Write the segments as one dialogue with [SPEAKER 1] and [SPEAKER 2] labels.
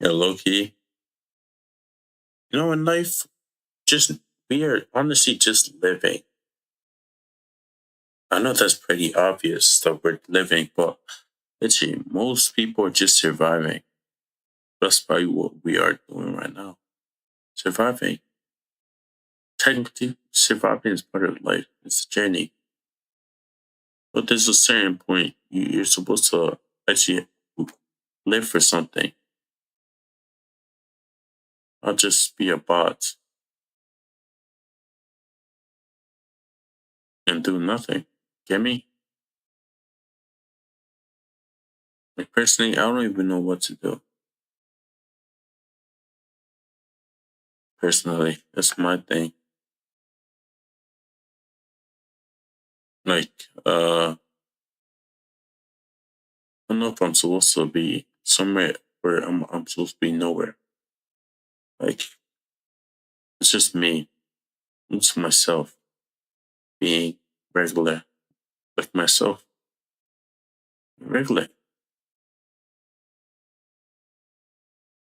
[SPEAKER 1] Yeah, low key. In life, just we are honestly just living. I know that's pretty obvious that we're living, but literally, most people are just surviving. That's probably what we are doing right now. Surviving. Technically, surviving is part of life. It's a journey. But there's a certain point you're supposed to actually live for something, not just be a bot and do nothing. Get me? Like personally, I don't even know what to do. Personally, that's my thing. Like, I don't know if I'm supposed to be somewhere where I'm supposed to be nowhere. Like, it's just me. It's myself being regular. Like myself. Regular.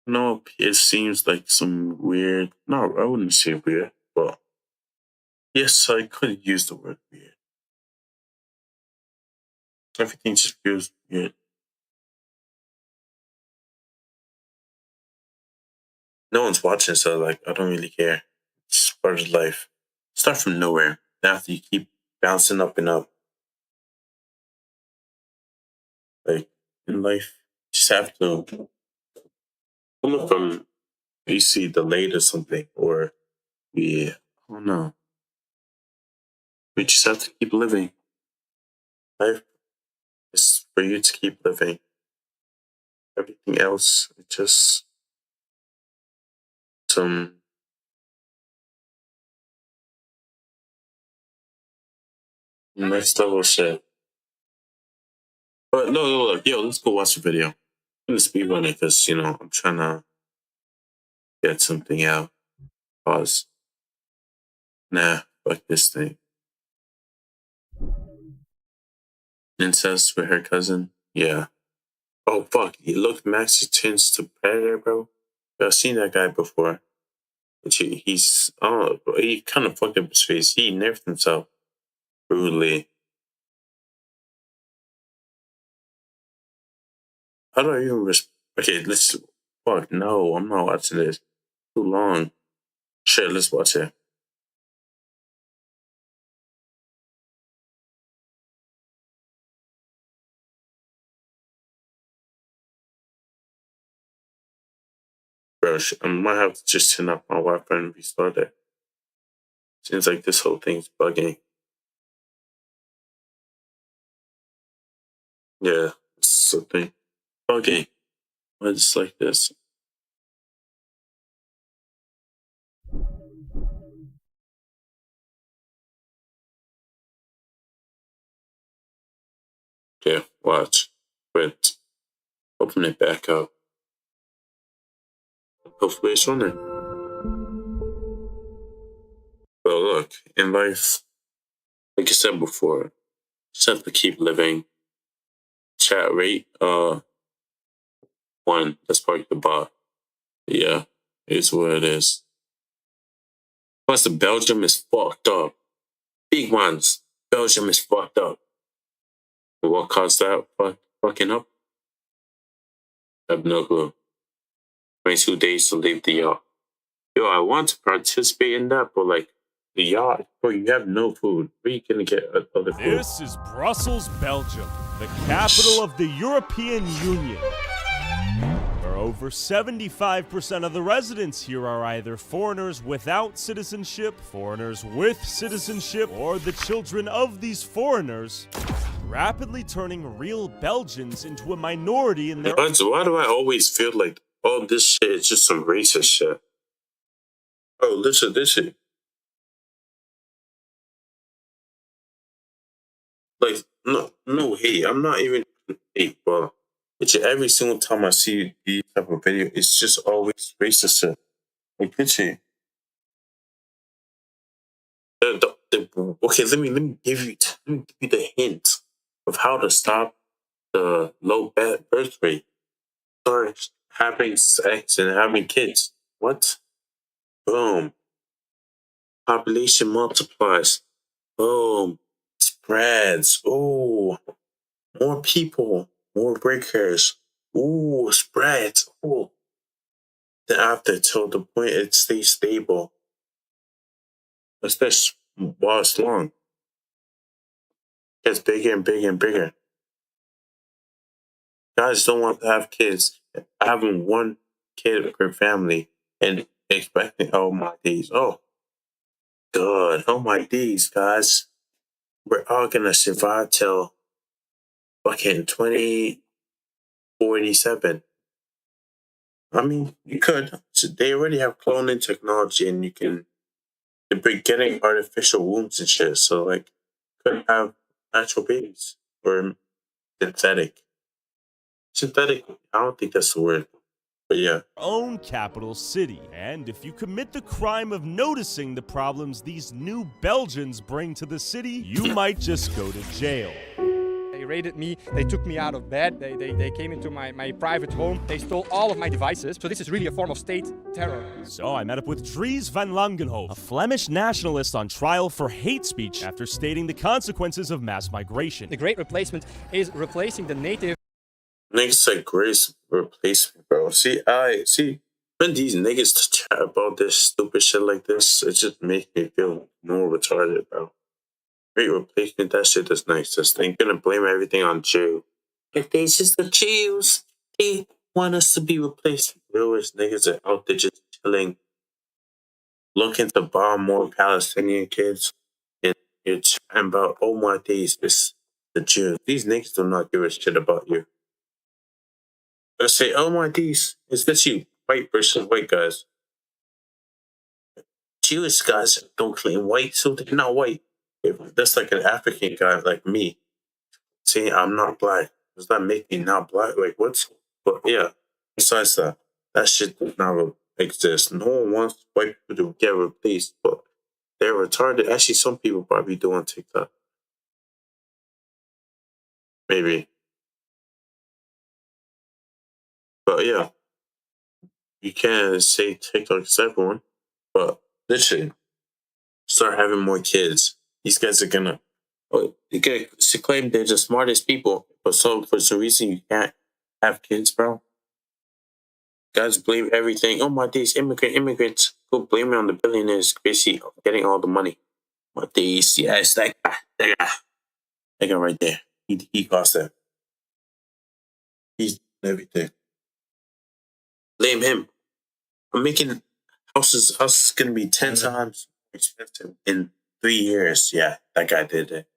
[SPEAKER 1] No, it seems like some weird. No, I wouldn't say weird, but yes, I could use the word weird. Everything just feels weird. No one's watching, so like I don't really care. It's part of life. Start from nowhere. After you keep bouncing up and up, like in life, you just have to come up from you see delayed or something, or yeah, I don't know. We just have to keep living. Life is for you to keep living. Everything else is just some next level shit. But no, look, yo, let's go watch the video. I'm gonna speed run it because I'm trying to get something out. Pause. Nah, fuck this thing. Incest with her cousin. Yeah. Oh fuck! You look, Max turns to Predator, bro. I've seen that guy before. But he's he kind of fucked up his face. He nerfed himself brutally. How do I even Okay, let's. Fuck no, I'm not watching this. Too long. Shit, let's watch it. Bro, I might have to just turn off my Wi-Fi and restart it. Seems like this whole thing's bugging. Yeah, it's something bugging. Why it's like this? Okay, watch. But open it back up. Hopefully it's running. But look, in life, like I said before, just have to keep living. Chat rate, 1. That's probably the bot. Yeah, it's what it is. Plus, the Belgium is fucked up. Big ones. Belgium is fucked up. What caused that fucking up? I have no clue. 22 days to leave the yacht. Yo, I want to participate in that, but like, the yacht, bro, you have no food. Where are you gonna get other food?
[SPEAKER 2] This is Brussels, Belgium, the capital of the European Union. Where over 75% of the residents here are either foreigners without citizenship, foreigners with citizenship, or the children of these foreigners, rapidly turning real Belgians into a minority in their...
[SPEAKER 1] Why do I always feel like all this shit is just some racist shit? Oh, listen, this shit. Like, no hate. I'm not even hate, but every single time I see these type of video, it's just always racist shit. Like, literally. Okay, let me give you the hint of how to stop the low birth rate. Start having sex and having kids. What? Boom. Population multiplies. Boom. Spreads. Ooh. More people. More breakers. Ooh. Spreads. Ooh. Then after, till the point it stays stable. Especially while it's long. Gets bigger and bigger and bigger. Guys don't want to have kids. Having one kid per family and expecting, oh my days. Oh, good. Oh my days, guys. We're all gonna survive till fucking 2047. I mean, you could. So they already have cloning technology and they're getting artificial wombs and shit. So, like, could have natural babies or synthetic. Synthetic, I don't think that's the word. But yeah.
[SPEAKER 2] Own capital city. And if you commit the crime of noticing the problems these new Belgians bring to the city, you might just go to jail.
[SPEAKER 3] They raided me, they took me out of bed, they came into my private home, they stole all of my devices. So this is really a form of state terror.
[SPEAKER 2] So I met up with Dries van Langenhoven, a Flemish nationalist on trial for hate speech after stating the consequences of mass migration.
[SPEAKER 3] The Great Replacement is replacing the native.
[SPEAKER 1] Niggas like Grace replacement, bro. See, when these niggas chat about this stupid shit like this, it just makes me feel more retarded, bro. Great replacement, that shit is nice. Just ain't gonna blame everything on Jew. If they just the Jews, they want us to be replaced. Realist niggas are out there just chilling, looking to bomb more Palestinian kids. And you're chatting about, oh my days, it's the Jews. These niggas do not give a shit about you. Let's say, oh my days, is this you? White versus white guys. Jewish guys don't claim white, so they're not white. If that's like an African guy like me saying I'm not black, does that make me not black? Like, what's. But yeah, besides that, that shit does not exist. No one wants white people to get replaced, but they're retarded. Actually, some people probably do on TikTok. Maybe. But yeah, you can't say TikTok is everyone, but literally, start having more kids. These guys are gonna, they get to claim they're the smartest people, but so for some reason you can't have kids, bro. Guys blame everything. Oh my days, immigrants. Go blame it on the billionaires, basically getting all the money. My days, yeah, it's that guy right there. He cost that. He's everything. Blame him. I'm making houses gonna be 10 times more expensive in 3 years. Yeah, that guy did it.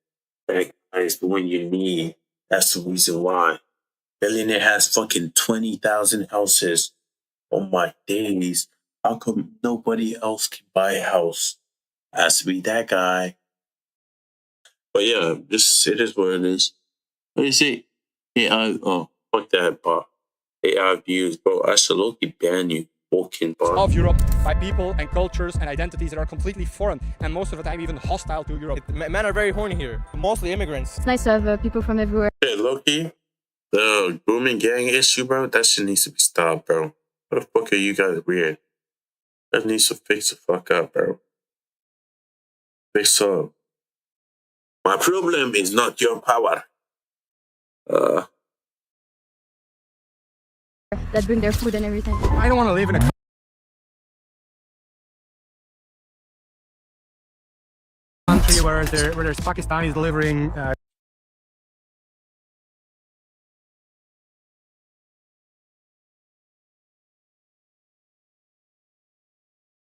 [SPEAKER 1] That is the one you need. That's the reason why. Billionaire has fucking 20,000 houses. Oh my days. How come nobody else can buy a house? Has to be that guy. But yeah, it is what it is. What do you say? AI, fuck that, bot. AI views, bro. I should low-key ban you. Walking bar.
[SPEAKER 3] Of Europe by people and cultures and identities that are completely foreign and most of the time even hostile to Europe.
[SPEAKER 4] Men are very horny here, mostly immigrants.
[SPEAKER 5] It's nice to have people from everywhere.
[SPEAKER 1] Yeah, Loki, the grooming gang issue, bro, that shit needs to be stopped, bro. What the fuck are you guys weird? That needs to fix the fuck up, bro. Fix up. My problem is not your power.
[SPEAKER 5] That bring their food and everything.
[SPEAKER 3] I don't want to live in a country where there's Pakistanis delivering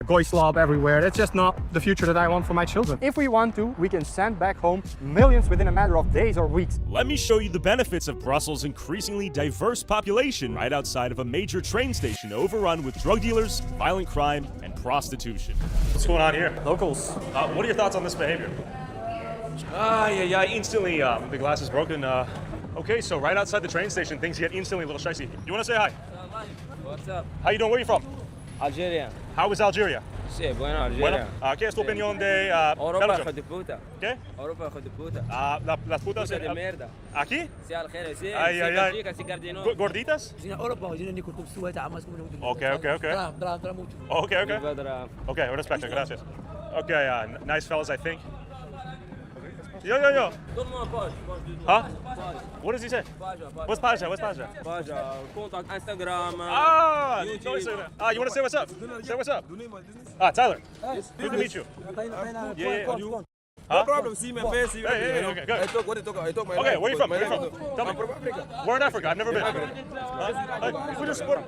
[SPEAKER 3] goy slob everywhere. That's just not the future that I want for my children. If we want to, we can send back home millions within a matter of days or weeks.
[SPEAKER 2] Let me show you the benefits of Brussels' increasingly diverse population right outside of a major train station overrun with drug dealers, violent crime, and prostitution.
[SPEAKER 6] What's going on here?
[SPEAKER 3] Locals.
[SPEAKER 6] What are your thoughts on this behavior? Yeah, instantly, the glass is broken. Okay, so right outside the train station, things get instantly a little shicey. You want to say hi?
[SPEAKER 4] What's up?
[SPEAKER 6] How you doing? Where you from?
[SPEAKER 7] Algeria.
[SPEAKER 6] How was Algeria?
[SPEAKER 7] Sí, bueno, Algeria.
[SPEAKER 6] Bueno, ¿qué es tu opinión de
[SPEAKER 7] Europa,
[SPEAKER 6] Belgium?
[SPEAKER 7] hijo de puta.
[SPEAKER 6] ¿Qué?
[SPEAKER 7] Europa, hijo de puta.
[SPEAKER 6] Las putas
[SPEAKER 7] Puta de mierda.
[SPEAKER 6] ¿Aquí?
[SPEAKER 7] Sí, Algeria, sí.
[SPEAKER 6] Ay,
[SPEAKER 7] sí,
[SPEAKER 6] ay, ay.
[SPEAKER 7] Bélgica, sí, Gardino.
[SPEAKER 6] ¿Gorditas? Okay. Okay, respect it, gracias. Okay, nice fellas, I think. Yo. Huh? What does he say? What's Paja?
[SPEAKER 7] Paja, contact Instagram.
[SPEAKER 6] You want to say what's up? Say what's up. Tyler. Good to meet you. Yeah.
[SPEAKER 8] No problem, see my face. See
[SPEAKER 6] Hey, okay, good.
[SPEAKER 8] I talk my
[SPEAKER 6] Okay,
[SPEAKER 8] life.
[SPEAKER 6] where you from? Tell me.
[SPEAKER 8] I'm from Africa.
[SPEAKER 6] Where in Africa? I've never been. We just support.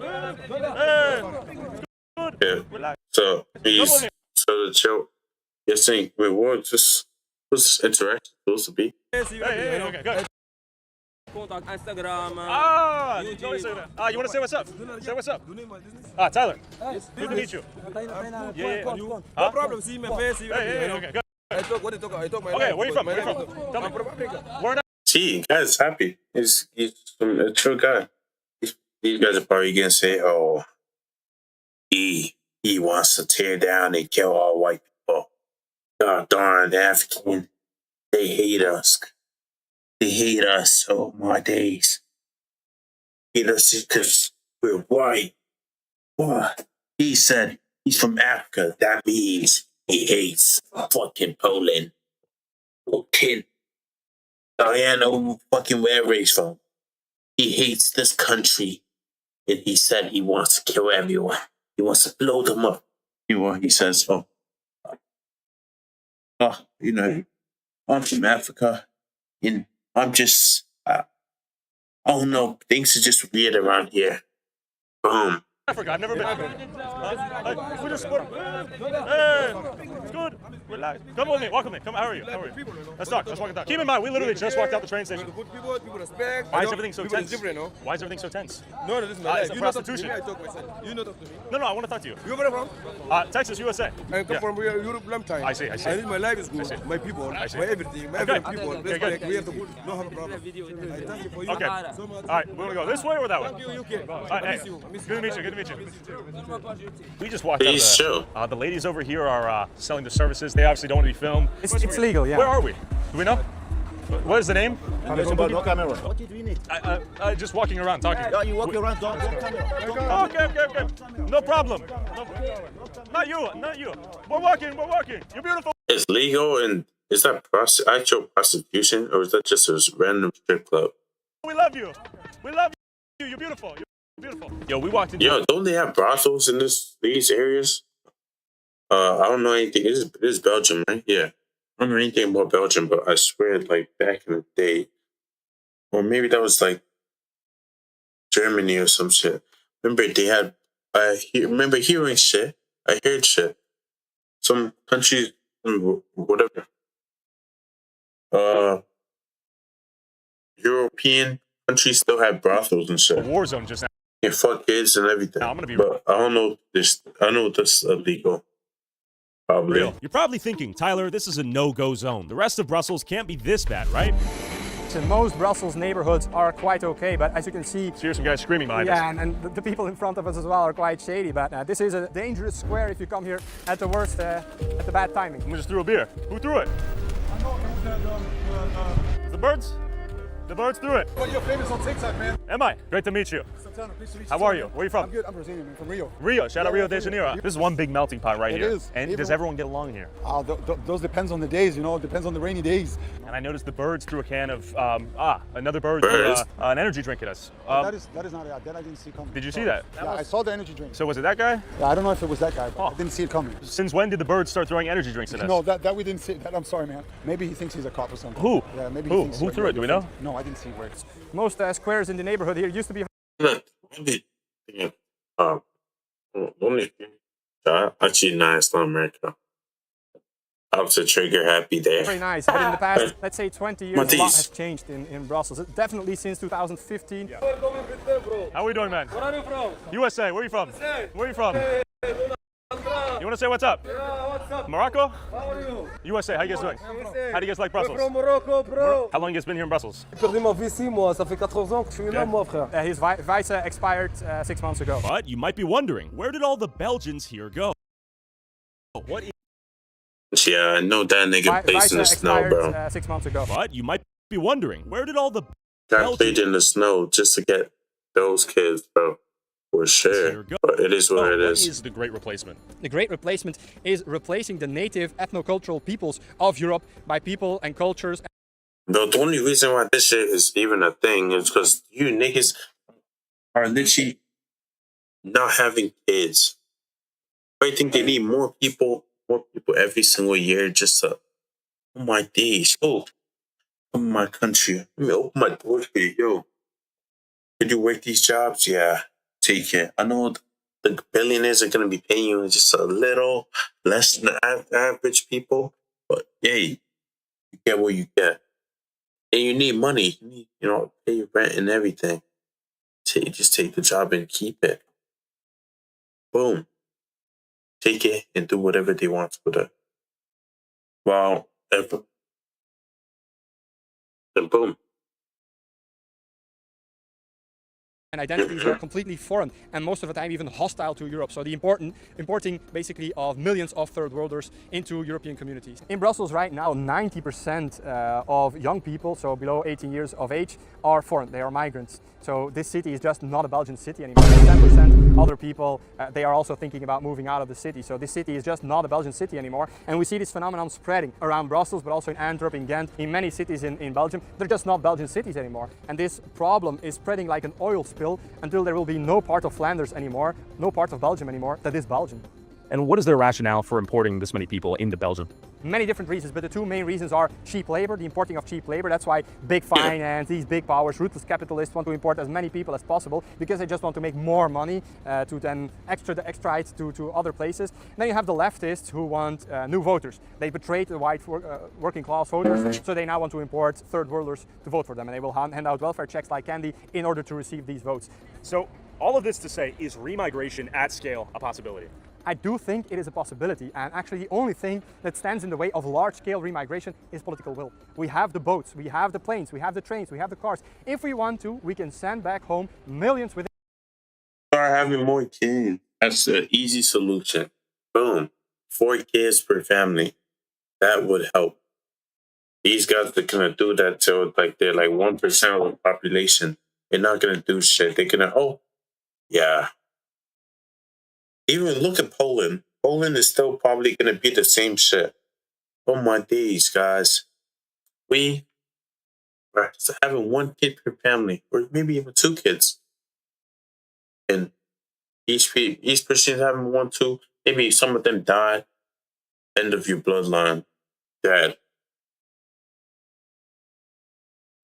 [SPEAKER 6] Good.
[SPEAKER 1] Yeah. So the show. You're saying wait, what? What's this interaction supposed to be?
[SPEAKER 6] Hey, okay, good.
[SPEAKER 7] Contact Instagram.
[SPEAKER 6] You want to say what's up? Say what's up. Tyler. Good to meet you. Yeah.
[SPEAKER 8] No problem, see my face. See
[SPEAKER 6] Hey, okay, good.
[SPEAKER 8] I talk my
[SPEAKER 6] Okay,
[SPEAKER 8] life.
[SPEAKER 6] where you from?
[SPEAKER 8] Tell me.
[SPEAKER 6] I'm
[SPEAKER 8] from Africa.
[SPEAKER 6] Where in
[SPEAKER 1] See, guy's happy. He's a true guy. These guys are probably gonna say, "Oh, he wants to tear down and kill all white people. God darn African, they hate us. They hate us. Oh my days, hate us because we're white." What? He said he's from Africa. That means he hates fucking Poland. Okay. Diana, fucking wherever he's from. He hates this country. And he said he wants to kill everyone. He wants to blow them up. He says, I'm from Africa. And I'm just, I don't know. Things are just weird around here. Boom.
[SPEAKER 6] Africa? I've never been. We just support. It's good. Relax. Come with me. Walk with me. Come. How are you? Let's talk. Let's walk and talk. Keep in mind, we literally just walked out the train station.
[SPEAKER 8] Good people respect.
[SPEAKER 6] Why is everything so tense?
[SPEAKER 8] Different, no?
[SPEAKER 6] Why is everything so tense?
[SPEAKER 8] No, this is my life.
[SPEAKER 6] It's
[SPEAKER 8] You
[SPEAKER 6] prostitution.
[SPEAKER 8] not talk to me, I talk myself. You not talk to me.
[SPEAKER 6] No, I want to talk to you.
[SPEAKER 8] You where from?
[SPEAKER 6] Texas, USA.
[SPEAKER 8] I come from Europe long time.
[SPEAKER 6] I see.
[SPEAKER 8] I think my life is good. My people, my everything, my
[SPEAKER 6] Okay.
[SPEAKER 8] people.
[SPEAKER 6] Okay,
[SPEAKER 8] Respect.
[SPEAKER 6] good.
[SPEAKER 8] We have to put no have a problem. I thank you for you.
[SPEAKER 6] Okay.
[SPEAKER 8] So much.
[SPEAKER 6] All right. We want to go this way or that way?
[SPEAKER 8] Thank you, UK.
[SPEAKER 6] All right,
[SPEAKER 8] I miss
[SPEAKER 6] hey.
[SPEAKER 8] you. I miss
[SPEAKER 6] Good to meet you. We just walked
[SPEAKER 1] Please
[SPEAKER 6] out
[SPEAKER 1] show.
[SPEAKER 6] of the ladies over here are selling the services. They obviously don't want to be filmed.
[SPEAKER 3] It's legal, yeah.
[SPEAKER 6] Where are we? Do we know? What is the name?
[SPEAKER 9] No camera.
[SPEAKER 10] What did we need?
[SPEAKER 6] Just walking around talking.
[SPEAKER 10] Yeah, you walk around, don't camera.
[SPEAKER 6] Okay. No problem. Not you. We're walking. You're beautiful.
[SPEAKER 1] It's legal, and is that actual prostitution, or is that just a random strip club?
[SPEAKER 6] We love you. You're beautiful. Yo, we walked in.
[SPEAKER 1] Yo, don't they have brothels in these areas? I don't know anything. This is Belgium, right? Yeah. I don't know anything about Belgium, but I swear, like, back in the day, or maybe that was, like, Germany or some shit. Remember, they had, remember hearing shit. I heard shit. Some countries, whatever, European countries still have brothels and shit.
[SPEAKER 6] War zone just now.
[SPEAKER 1] Yeah, fuck kids and everything.
[SPEAKER 6] Now, I'm gonna be
[SPEAKER 1] but I don't know this. I know this is illegal. Probably.
[SPEAKER 2] Real. You're probably thinking, Tyler, this is a no-go zone. The rest of Brussels can't be this bad, right?
[SPEAKER 3] So most Brussels neighborhoods are quite okay, but as you can see...
[SPEAKER 6] So here's some guys screaming behind us.
[SPEAKER 3] Yeah, and the people in front of us as well are quite shady, but this is a dangerous square if you come here at the worst, at the bad timing.
[SPEAKER 6] We just threw a beer. Who threw it? The birds? The birds threw it.
[SPEAKER 9] Well, you're famous on TikTok, man.
[SPEAKER 6] Am I? Great to meet you.
[SPEAKER 9] Santana, please to meet you.
[SPEAKER 6] How are you? Where are you from?
[SPEAKER 9] I'm good. I'm Brazilian. I'm from Rio.
[SPEAKER 6] Rio. Shout out Rio de Janeiro. This is one big melting pot right
[SPEAKER 9] It
[SPEAKER 6] here.
[SPEAKER 9] is.
[SPEAKER 6] And
[SPEAKER 9] Even-
[SPEAKER 6] does everyone get along here?
[SPEAKER 9] Those depends on the days, you know. It depends on the rainy days.
[SPEAKER 6] And I noticed the birds threw a can of, another bird
[SPEAKER 1] Birds?
[SPEAKER 6] threw an energy drink at us.
[SPEAKER 9] That is not that I didn't see coming.
[SPEAKER 6] Did you see that?
[SPEAKER 9] Yeah, I saw the energy drink.
[SPEAKER 6] So was it that guy?
[SPEAKER 9] Yeah, I don't know if it was that guy, but
[SPEAKER 6] Oh.
[SPEAKER 9] I didn't see it coming.
[SPEAKER 6] Since when did the birds start throwing energy drinks at us?
[SPEAKER 9] No, that we didn't see. That, I'm sorry, man. Maybe he thinks he's a cop or something.
[SPEAKER 6] Who?
[SPEAKER 9] Yeah, maybe
[SPEAKER 6] Who?
[SPEAKER 9] he thinks
[SPEAKER 6] Who
[SPEAKER 9] like
[SPEAKER 6] threw it? Do we know?
[SPEAKER 9] No, I didn't see where.
[SPEAKER 3] Most squares in the neighborhood here used to be...
[SPEAKER 1] Only actually, nah, it's not America. Up to trigger happy there.
[SPEAKER 3] Very nice, but in the past, let's say 20 years, a lot
[SPEAKER 1] Matisse.
[SPEAKER 3] has changed in Brussels. Definitely since 2015.
[SPEAKER 6] How are we doing, man?
[SPEAKER 7] Where are you from?
[SPEAKER 6] USA. Where are you from? Where are you from? You want to say what's up?
[SPEAKER 7] Yeah, what's up?
[SPEAKER 6] Morocco?
[SPEAKER 7] How are you?
[SPEAKER 6] USA, how you guys doing? How do you guys like Brussels?
[SPEAKER 7] We're from Morocco, bro.
[SPEAKER 6] How long you guys been here in Brussels?
[SPEAKER 7] J'ai perdu ma vie 6 mois, ça fait 14 ans que je suis là, moi, frère.
[SPEAKER 3] His visa expired 6 months ago.
[SPEAKER 2] But you might be wondering, where did all the Belgians here go? What is
[SPEAKER 1] Yeah, I know that nigga plays in the snow,
[SPEAKER 3] expired
[SPEAKER 1] bro.
[SPEAKER 3] 6 months ago.
[SPEAKER 2] But you might be wondering, where did all the
[SPEAKER 1] I played in the snow just to get those kids, bro. For sure. But it is what it
[SPEAKER 6] What
[SPEAKER 1] is.
[SPEAKER 6] is the great replacement?
[SPEAKER 3] The great replacement is replacing the native ethno-cultural peoples of Europe by people and cultures.
[SPEAKER 1] The only reason why this shit is even a thing is because you niggas are literally not having kids. I think they need more people every single year just to, oh my days, yo, come in my country. Let me open my door for you, yo. Could you work these jobs? Yeah, take it. I know the billionaires are going to be paying you just a little less than average people, but hey, you get what you get. And you need money. You need, pay your rent and everything. Just take the job and keep it. Boom. Take it and do whatever they want with it. Well, then boom.
[SPEAKER 3] And identities are completely foreign and most of the time even hostile to Europe. So the importing basically of millions of third worlders into European communities. In Brussels right now, 90% of young people, so below 18 years of age, are foreign. They are migrants. So this city is just not a Belgian city anymore. 10% other people, they are also thinking about moving out of the city. So this city is just not a Belgian city anymore. And we see this phenomenon spreading around Brussels, but also in Antwerp, in Ghent, in many cities in Belgium. They're just not Belgian cities anymore. And this problem is spreading like an oil spill until there will be no part of Flanders anymore, no part of Belgium anymore that is Belgian.
[SPEAKER 11] And what is their rationale for importing this many people into Belgium?
[SPEAKER 3] Many different reasons, but the two main reasons are cheap labor, the importing of cheap labor. That's why big finance, these big powers, ruthless capitalists want to import as many people as possible because they just want to make more money to then extradite to other places. And then you have the leftists who want new voters. They betrayed the white working class voters, so they now want to import third worlders to vote for them, and they will hand out welfare checks like candy in order to receive these votes.
[SPEAKER 6] So all of this to say, is remigration at scale a possibility?
[SPEAKER 3] I do think it is a possibility, and actually the only thing that stands in the way of large-scale remigration is political will. We have the boats, we have the planes, we have the trains, we have the cars. If we want to, we can send back home millions within.
[SPEAKER 1] Start having more kids. That's the easy solution. Boom. 4 kids per family. That would help. These guys are gonna do that till they're 1% of the population. They're not gonna do shit. They're gonna yeah. Even look at Poland. Poland is still probably going to be the same shit. Oh my days, guys. We are having 1 kid per family, or maybe even 2 kids. And each person is having 1, 2. Maybe some of them died. End of your bloodline. Dead.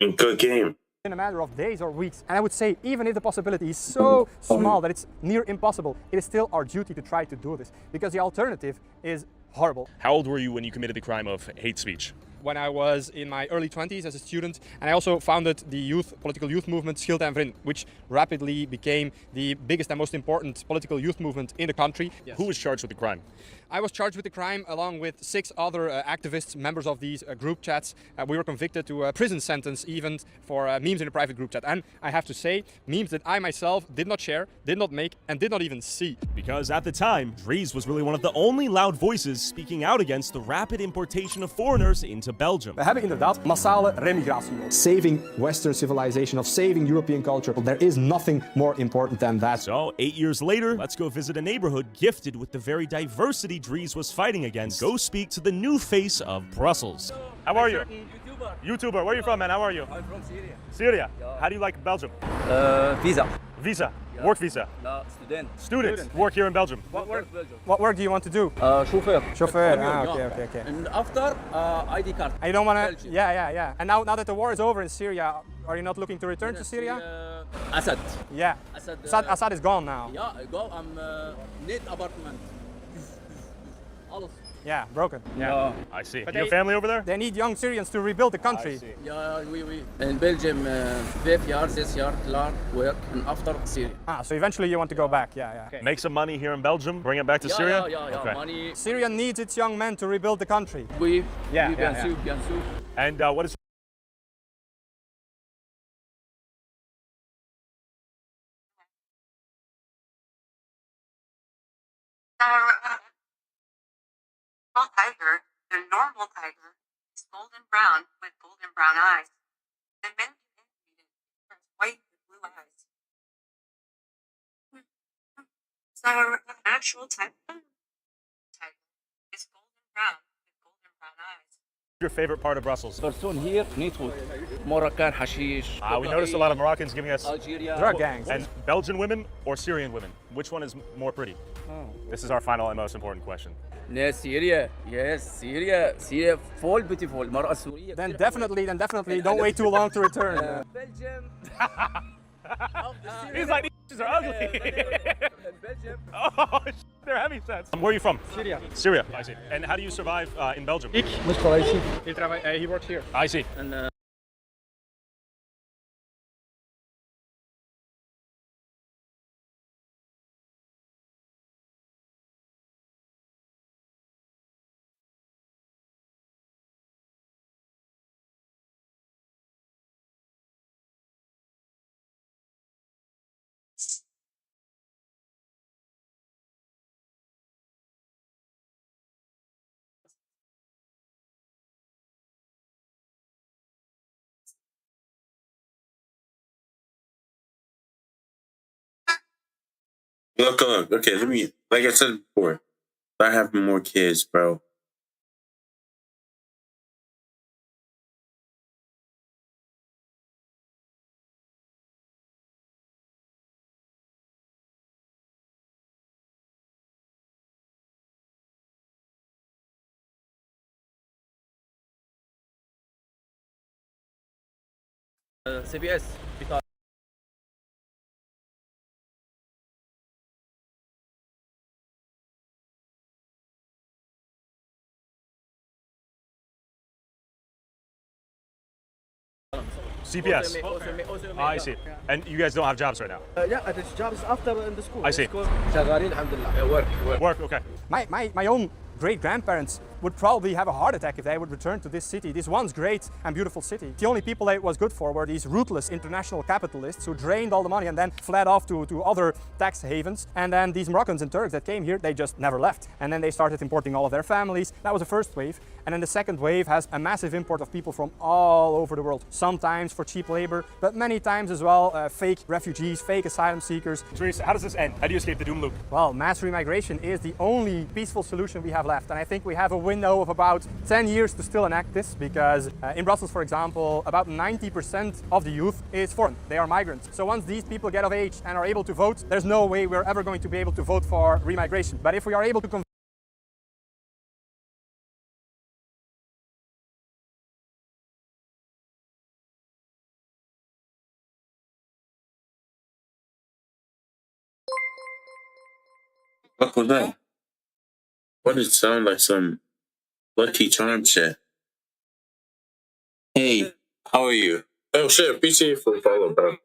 [SPEAKER 1] Good game.
[SPEAKER 3] In a matter of days or weeks. And I would say, even if the possibility is so small that it's near impossible, it is still our duty to try to do this, because the alternative is horrible.
[SPEAKER 6] How old were you when you committed the crime of hate speech?
[SPEAKER 3] When I was in my early 20s as a student, and I also founded the political youth movement Schild en Vriend, which rapidly became the biggest and most important political youth movement in the country.
[SPEAKER 6] Yes. Who was charged with the crime?
[SPEAKER 3] I was charged with the crime along with 6 other activists, members of these group chats. We were convicted to a prison sentence even for memes in a private group chat. And I have to say, memes that I myself did not share, did not make, and did not even see.
[SPEAKER 2] Because at the time, Dries was really one of the only loud voices speaking out against the rapid importation of foreigners into Belgium.
[SPEAKER 3] We hebben inderdaad massale remigratie nodig. Saving Western civilization, of saving European culture. There is nothing more important than that.
[SPEAKER 2] So 8 years later, let's go visit a neighborhood gifted with the very diversity Dries was fighting against. Go speak to the new face of Brussels.
[SPEAKER 6] How are you?
[SPEAKER 7] YouTuber.
[SPEAKER 6] YouTuber. Where are you from, man? How are you?
[SPEAKER 7] I'm from Syria.
[SPEAKER 6] Syria.
[SPEAKER 7] Yeah.
[SPEAKER 6] How do you like Belgium?
[SPEAKER 7] Visa.
[SPEAKER 6] Visa.
[SPEAKER 7] Yeah.
[SPEAKER 6] Work visa.
[SPEAKER 7] No, student.
[SPEAKER 6] Student. Work here in Belgium.
[SPEAKER 3] What work do you want to do?
[SPEAKER 7] Chauffeur.
[SPEAKER 3] Chauffeur. Okay.
[SPEAKER 7] And after, ID card.
[SPEAKER 3] And you don't want to...
[SPEAKER 7] Belgium.
[SPEAKER 3] Yeah. And now that the war is over in Syria, are you not looking to return to Syria?
[SPEAKER 7] Assad.
[SPEAKER 3] Yeah. Assad is gone now.
[SPEAKER 7] Yeah, I go. I'm need apartment.
[SPEAKER 3] Yeah, broken. Yeah.
[SPEAKER 7] No.
[SPEAKER 6] I see.
[SPEAKER 3] But
[SPEAKER 6] You have family over there?
[SPEAKER 3] They need young Syrians to rebuild the country.
[SPEAKER 7] Yeah, we. In Belgium, 5 years, 6 years, learn, work, and after Syria.
[SPEAKER 3] So eventually you want to go back. Yeah.
[SPEAKER 6] Okay. Make some money here in Belgium, bring it back to
[SPEAKER 7] Yeah,
[SPEAKER 6] Syria?
[SPEAKER 7] yeah.
[SPEAKER 6] Okay.
[SPEAKER 7] Money.
[SPEAKER 3] Syria needs its young men to rebuild the country.
[SPEAKER 7] Bien sûr.
[SPEAKER 6] And what is
[SPEAKER 12] tiger, the normal tiger, is golden brown with golden brown eyes. The men are white with blue eyes. So our actual tiger is golden brown with golden brown eyes.
[SPEAKER 6] your favorite part of Brussels?
[SPEAKER 7] Person here, network. Moroccan, hashish.
[SPEAKER 6] We noticed a lot of Moroccans giving us
[SPEAKER 7] Algeria.
[SPEAKER 3] Drug gangs.
[SPEAKER 6] And Belgian women or Syrian women? Which one is more pretty? This is our final and most important question.
[SPEAKER 7] No, Syria. Yes, Syria. Syria, full beautiful. مرأة سورية.
[SPEAKER 3] Then definitely, don't wait too long to return.
[SPEAKER 7] Belgium.
[SPEAKER 6] He's like, these are ugly.
[SPEAKER 7] Belgium.
[SPEAKER 6] Oh, they're heavy sets. Where are you from?
[SPEAKER 3] Syria.
[SPEAKER 6] Syria. I see. And how do you survive in Belgium?
[SPEAKER 3] He works here.
[SPEAKER 6] I see.
[SPEAKER 7] And
[SPEAKER 1] Look. Okay, let me. Like I said before, start having more kids, bro.
[SPEAKER 7] CBS. Because
[SPEAKER 6] CPS. I see. And you guys don't have jobs right now?
[SPEAKER 10] Yeah, the job is after in the school.
[SPEAKER 6] I see.
[SPEAKER 10] شغالين الحمد لله.
[SPEAKER 7] work.
[SPEAKER 6] Okay.
[SPEAKER 3] My own great-grandparents would probably have a heart attack if they would return to this city, this once great and beautiful city. The only people that it was good for were these ruthless international capitalists who drained all the money and then fled off to other tax havens. And then these Moroccans and Turks that came here, they just never left. And then they started importing all of their families. That was the first wave. And then the second wave has a massive import of people from all over the world, sometimes for cheap labor, but many times as well, fake refugees, fake asylum seekers.
[SPEAKER 6] Teresa, how does this end? How do you escape the doom loop?
[SPEAKER 3] Well, mass remigration is the only peaceful solution we have left. And I think we have a window of about 10 years to still enact this, because in Brussels, for example, about 90% of the youth is foreign. They are migrants. So once these people get of age and are able to vote, there's no way we're ever going to be able to vote for remigration. But if we are able to
[SPEAKER 1] What was that? What did it sound like? Some Lucky Charm shit. Hey, how are you? Oh shit, appreciate for the follow, bro.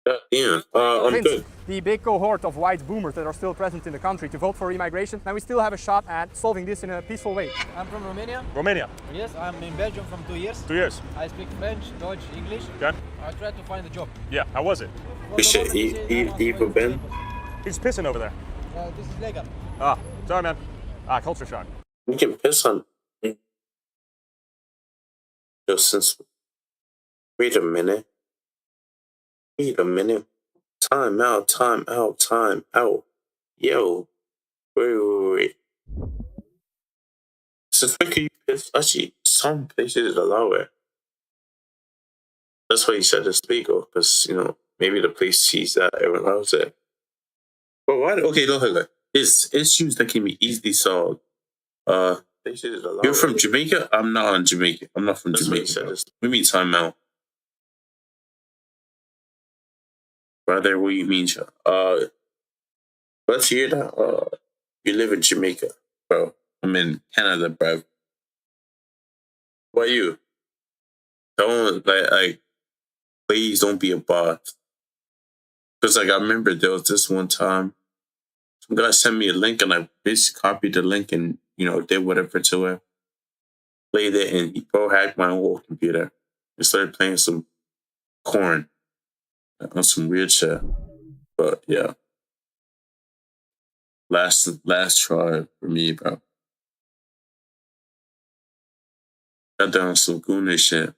[SPEAKER 1] God damn. I'm good.
[SPEAKER 3] the big cohort of white boomers that are still present in the country to vote for remigration, then we still have a shot at solving this in a peaceful way.
[SPEAKER 13] I'm from Romania.
[SPEAKER 6] Romania.
[SPEAKER 13] Yes, I'm in Belgium from 2 years.
[SPEAKER 6] 2 years.
[SPEAKER 13] I speak French, Dutch, English.
[SPEAKER 6] Okay.
[SPEAKER 13] I tried to find a job.
[SPEAKER 6] Yeah, how was it?
[SPEAKER 1] We should eat for Ben.
[SPEAKER 6] He's pissing over there.
[SPEAKER 13] This is legal.
[SPEAKER 6] Ah, sorry, man. Culture shock.
[SPEAKER 1] We can piss on. Yo, since. Wait a minute. Wait a minute. Time out, time out, time out. Yo. Wait. Since when can you piss? Actually, some places allow it. That's why you said to speak of, because, maybe the place sees that it allows it. But why? Okay, look. It's issues that can be easily solved. You're from Jamaica? I'm not on Jamaica. I'm not from Jamaica. We mean time out. Brother, what do you mean? Let's hear that. You live in Jamaica, bro. I'm in Canada, bro. What are you? Don't like please don't be a bot. Because like I remember there was this one time some guy sent me a link and I basically copied the link and did whatever to it. Played it and he hacked my whole computer and started playing some corn on some weird shit. But yeah. Last try for me, bro. Got down some goonish shit.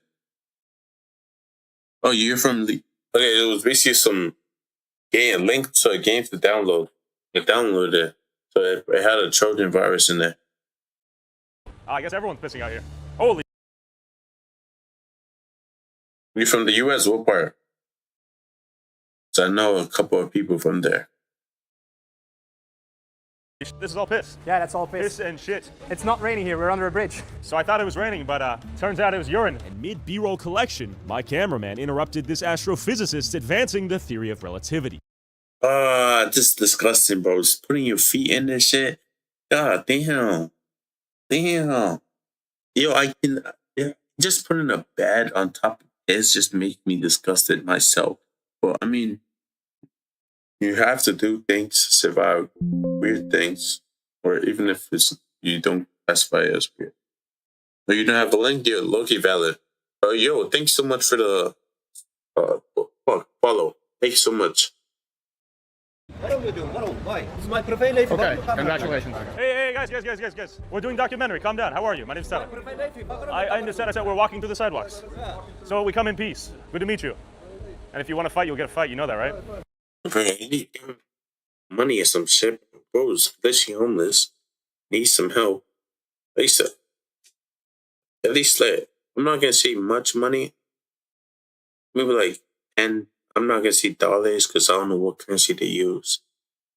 [SPEAKER 1] Oh, you're from the okay, it was basically some game link to a game to download. I downloaded it. So it had a Trojan virus in there.
[SPEAKER 6] I guess everyone's pissing out here. Holy.
[SPEAKER 1] You from the US? What part? So I know a couple of people from there.
[SPEAKER 6] This is all piss.
[SPEAKER 3] Yeah, that's all piss.
[SPEAKER 6] Piss and shit.
[SPEAKER 3] It's not raining here, we're under a bridge.
[SPEAKER 6] So I thought it was raining, but turns out it was urine.
[SPEAKER 2] And mid B-roll collection, my cameraman interrupted this astrophysicist advancing the theory of relativity.
[SPEAKER 1] Just disgusting, bro. Just putting your feet in this shit. God damn. Damn. Yo, just putting a bed on top of this just makes me disgusted myself. But I mean, you have to do things to survive weird things, or even if you don't classify it as weird. But you don't have the link, you're low-key valid. Yo, thanks so much for the follow. Thanks so much.
[SPEAKER 10] What are we doing? Why? It's my profile.
[SPEAKER 3] Okay, congratulations.
[SPEAKER 6] Hey, guys. We're doing documentary. Calm down. How are you? My name's Tyler. I understand. I said we're walking through the sidewalks. So we come in peace. Good to meet you. And if you want to fight, you'll get a fight. You know that, right?
[SPEAKER 1] Bro, you need money or some shit. Bro's literally homeless. Needs some help. At least like, I'm not gonna say much money. Maybe like 10. I'm not gonna say dollars because I don't know what currency they use.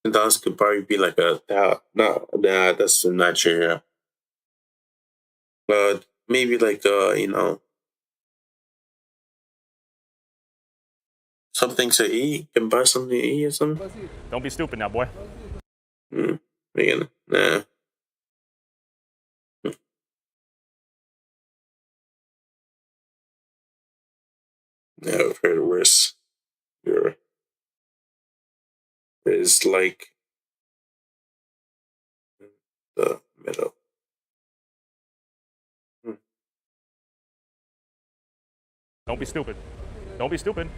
[SPEAKER 1] $10 could probably be like nah, that's not true. But maybe like something to eat. Can buy something to eat or something.
[SPEAKER 6] Don't be stupid now, boy.
[SPEAKER 1] Man, nah. Yeah, I've heard worse. It's like the middle.
[SPEAKER 6] Don't be stupid. Don't be stupid.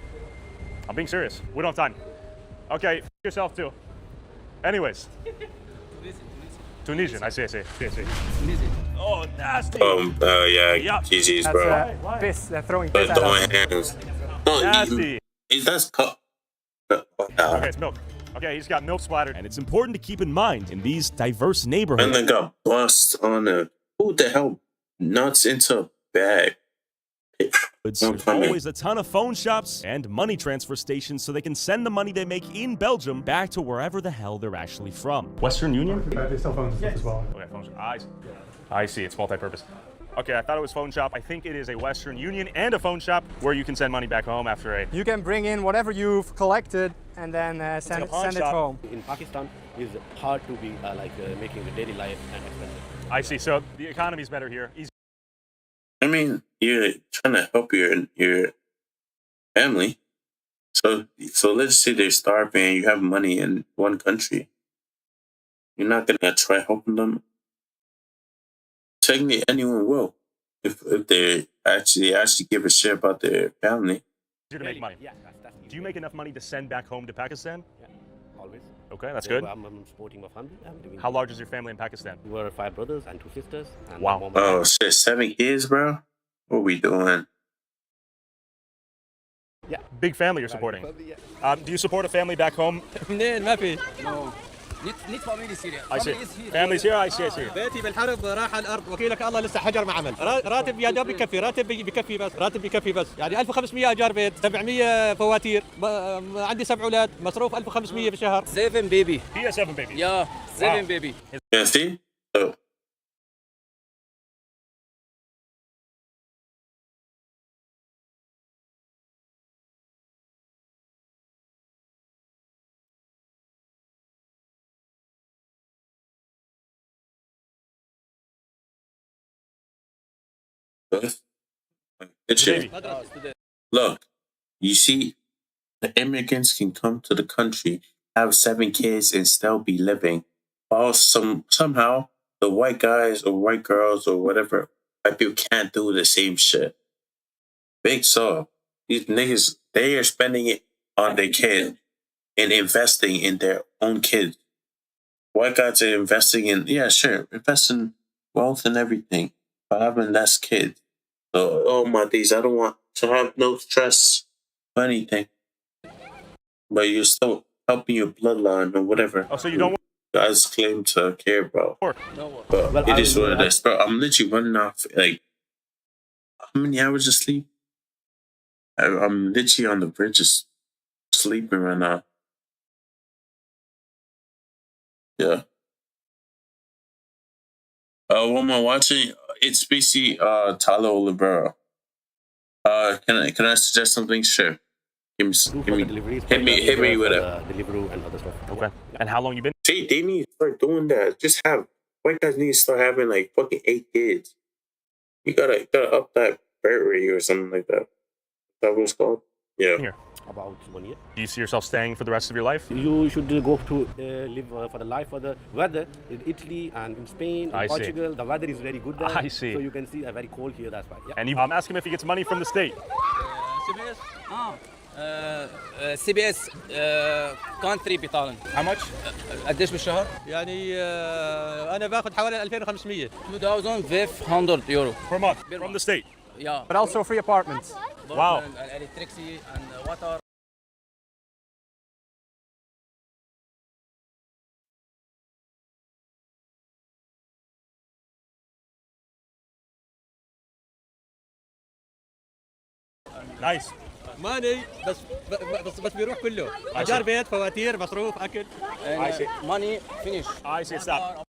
[SPEAKER 6] I'm being serious. We don't have time. Okay, yourself too. Anyways. Tunisian. I see. Oh, nasty.
[SPEAKER 1] Yeah, GG's, bro.
[SPEAKER 3] Piss, they're throwing piss at
[SPEAKER 1] Throwing
[SPEAKER 3] us.
[SPEAKER 1] hands. No,
[SPEAKER 6] Nasty.
[SPEAKER 1] That's cup.
[SPEAKER 6] Okay, it's milk. Okay, he's got milk splattered.
[SPEAKER 2] And it's important to keep in mind in these diverse
[SPEAKER 1] And
[SPEAKER 2] neighborhoods.
[SPEAKER 1] then got bust on a who the hell nuts into a bag.
[SPEAKER 2] There's always a ton of phone shops and money transfer stations so they can send the money they make in Belgium back to wherever the hell they're actually from.
[SPEAKER 6] Western Union?
[SPEAKER 14] They sell phones and stuff as well.
[SPEAKER 6] Okay, phone shop. I see. It's multi-purpose. Okay, I thought it was phone shop. I think it is a Western Union and a phone shop where you can send money back home after a...
[SPEAKER 3] You can bring in whatever you've collected and then send it home.
[SPEAKER 10] In Pakistan, it's hard to be making the daily life and expensive.
[SPEAKER 6] I see. So the economy's better here. Easy.
[SPEAKER 1] I mean, you're trying to help your family. So let's say they're starving and you have money in one country. You're not gonna try helping them. Technically, anyone will if they actually give a shit about their family.
[SPEAKER 6] Easier to make money.
[SPEAKER 10] Yeah, that's definitely.
[SPEAKER 6] Do you make enough money to send back home to Pakistan?
[SPEAKER 10] Yeah, always.
[SPEAKER 6] Okay, that's good.
[SPEAKER 10] I'm supporting my family. I'm doing.
[SPEAKER 6] How large is your family in Pakistan?
[SPEAKER 10] We were 5 brothers and 2 sisters. And
[SPEAKER 6] Wow.
[SPEAKER 10] my mom
[SPEAKER 1] Oh shit, 7 kids, bro. What we doing?
[SPEAKER 10] Yeah.
[SPEAKER 6] Big family you're supporting. Do you support a family back home?
[SPEAKER 13] منين ما في؟ نيت فاميلي سيريا.
[SPEAKER 6] I see. Family's here. I see.
[SPEAKER 13] بيتي بالحرب راح على الارض وكيلك الله لسه حجر ما عمل. راتب يا دوب بكفي، راتب بكفي بس. يعني 1500 ايجار بيت، 700 فواتير، عندي 7 اولاد، مصروف 1500 بالشهر. 7 بيبي.
[SPEAKER 6] He has 7 babies.
[SPEAKER 13] Yeah, 7 baby.
[SPEAKER 1] Yeah, see? So Good. Good shit. Look, you see, the immigrants can come to the country, have 7 kids, and still be living. While somehow the white guys or white girls or whatever white people can't do the same shit. Big so these niggas they are spending it on their kid and investing in their own kids. White guys are investing in invest in wealth and everything, but having less kids. So oh my days, I don't want to have no stress or anything. But you're still helping your bloodline or whatever.
[SPEAKER 6] Oh, so you don't want
[SPEAKER 1] guys claim to care about.
[SPEAKER 7] No.
[SPEAKER 1] But
[SPEAKER 10] Well,
[SPEAKER 1] it is what it is. Bro, I'm literally running off like how many hours of sleep? I'm literally on the bridge just sleeping right now. Yeah. What am I watching? It's basically Tyler Libero. Can I suggest something? Sure. Give me, hit me with it.
[SPEAKER 10] Deliveroo and other stuff.
[SPEAKER 2] Okay. And how long you been?
[SPEAKER 1] See, they need to start doing that. Just have white guys need to start having like fucking 8 kids. You gotta up that birth rate or something like that. Is that what it's called? Yeah.
[SPEAKER 2] Here.
[SPEAKER 10] About 1 year.
[SPEAKER 2] Do you see yourself staying for the rest of your life?
[SPEAKER 10] You should go to live for the life for the weather in Italy and in Spain and Portugal. The weather is very good there.
[SPEAKER 2] I see.
[SPEAKER 10] So you can see very cold here. That's why. Yeah.
[SPEAKER 2] And you ask him if he gets money from the state.
[SPEAKER 7] CBS CBS كونتري بيطالن.
[SPEAKER 4] How much؟
[SPEAKER 7] قديش بالشهر؟
[SPEAKER 13] يعني انا باخذ حوالي 2500.
[SPEAKER 7] 2500 euro
[SPEAKER 6] per month from the state.
[SPEAKER 7] Yeah.
[SPEAKER 3] But also free apartments.
[SPEAKER 6] Wow.
[SPEAKER 7] And electricity and water.
[SPEAKER 6] Nice.
[SPEAKER 13] ماني بس بيروح كله. ايجار بيت، فواتير، مصروف، اكل.
[SPEAKER 6] I see.
[SPEAKER 7] Money finish.
[SPEAKER 6] I see. Stop.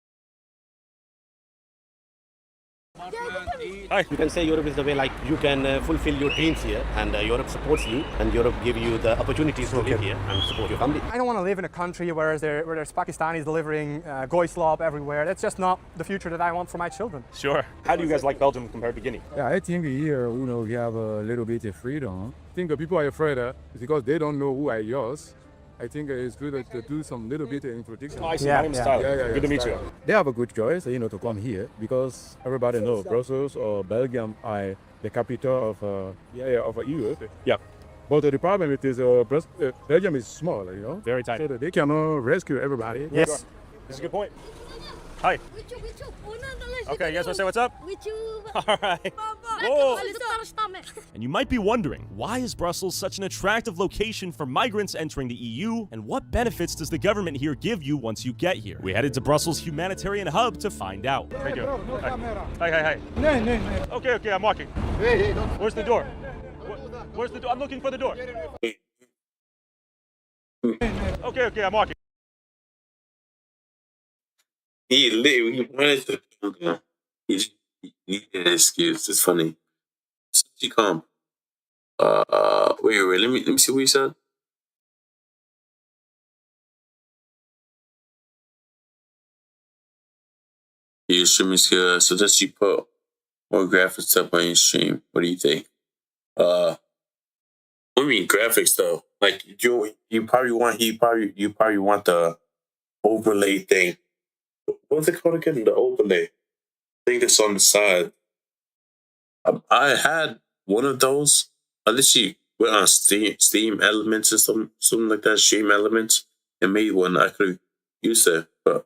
[SPEAKER 10] You can say Europe is the way like you can fulfill your dreams here, and Europe supports you, and Europe give you the opportunities to live here and support your family.
[SPEAKER 3] I don't want to live in a country where there's Pakistanis delivering goy slob everywhere. That's just not the future that I want for my children.
[SPEAKER 6] Sure. How do you guys like Belgium compared to Guinea?
[SPEAKER 8] Yeah, I think here, we have a little bit of freedom. I think people are afraid because they don't know who are yours. I think it's good to do some little bit of introduction.
[SPEAKER 6] I see. My name is Tyler. Good to meet you.
[SPEAKER 8] They have a good choice, to come here because everybody knows Brussels or Belgium are the capital of Europe.
[SPEAKER 6] Yeah.
[SPEAKER 8] But the problem is Belgium is small,
[SPEAKER 6] Very tiny.
[SPEAKER 8] So that they cannot rescue everybody.
[SPEAKER 3] Yes.
[SPEAKER 6] This is a good point. Hi. Okay, you guys want to say what's up? All right. Whoa. And you might be wondering, why is Brussels such an attractive location for migrants entering the EU, and what benefits does the government here give you once you get here? We headed to Brussels' humanitarian hub to find out. Thank you. Hi. Okay, I'm walking. Where's the door? Where's the door? I'm looking for the door. Okay, I'm walking.
[SPEAKER 1] He wanted to. He needed an excuse. It's funny. She calm. Wait. Let me see what you said. Your stream is good. So does you put more graphics up on your stream? What do you think? What do you mean graphics though? Like you probably want the overlay thing. What's it called again? The overlay. I think it's on the side. I had one of those. I literally went on Steam Elements or something like that. Stream Elements and made one. I could use it, but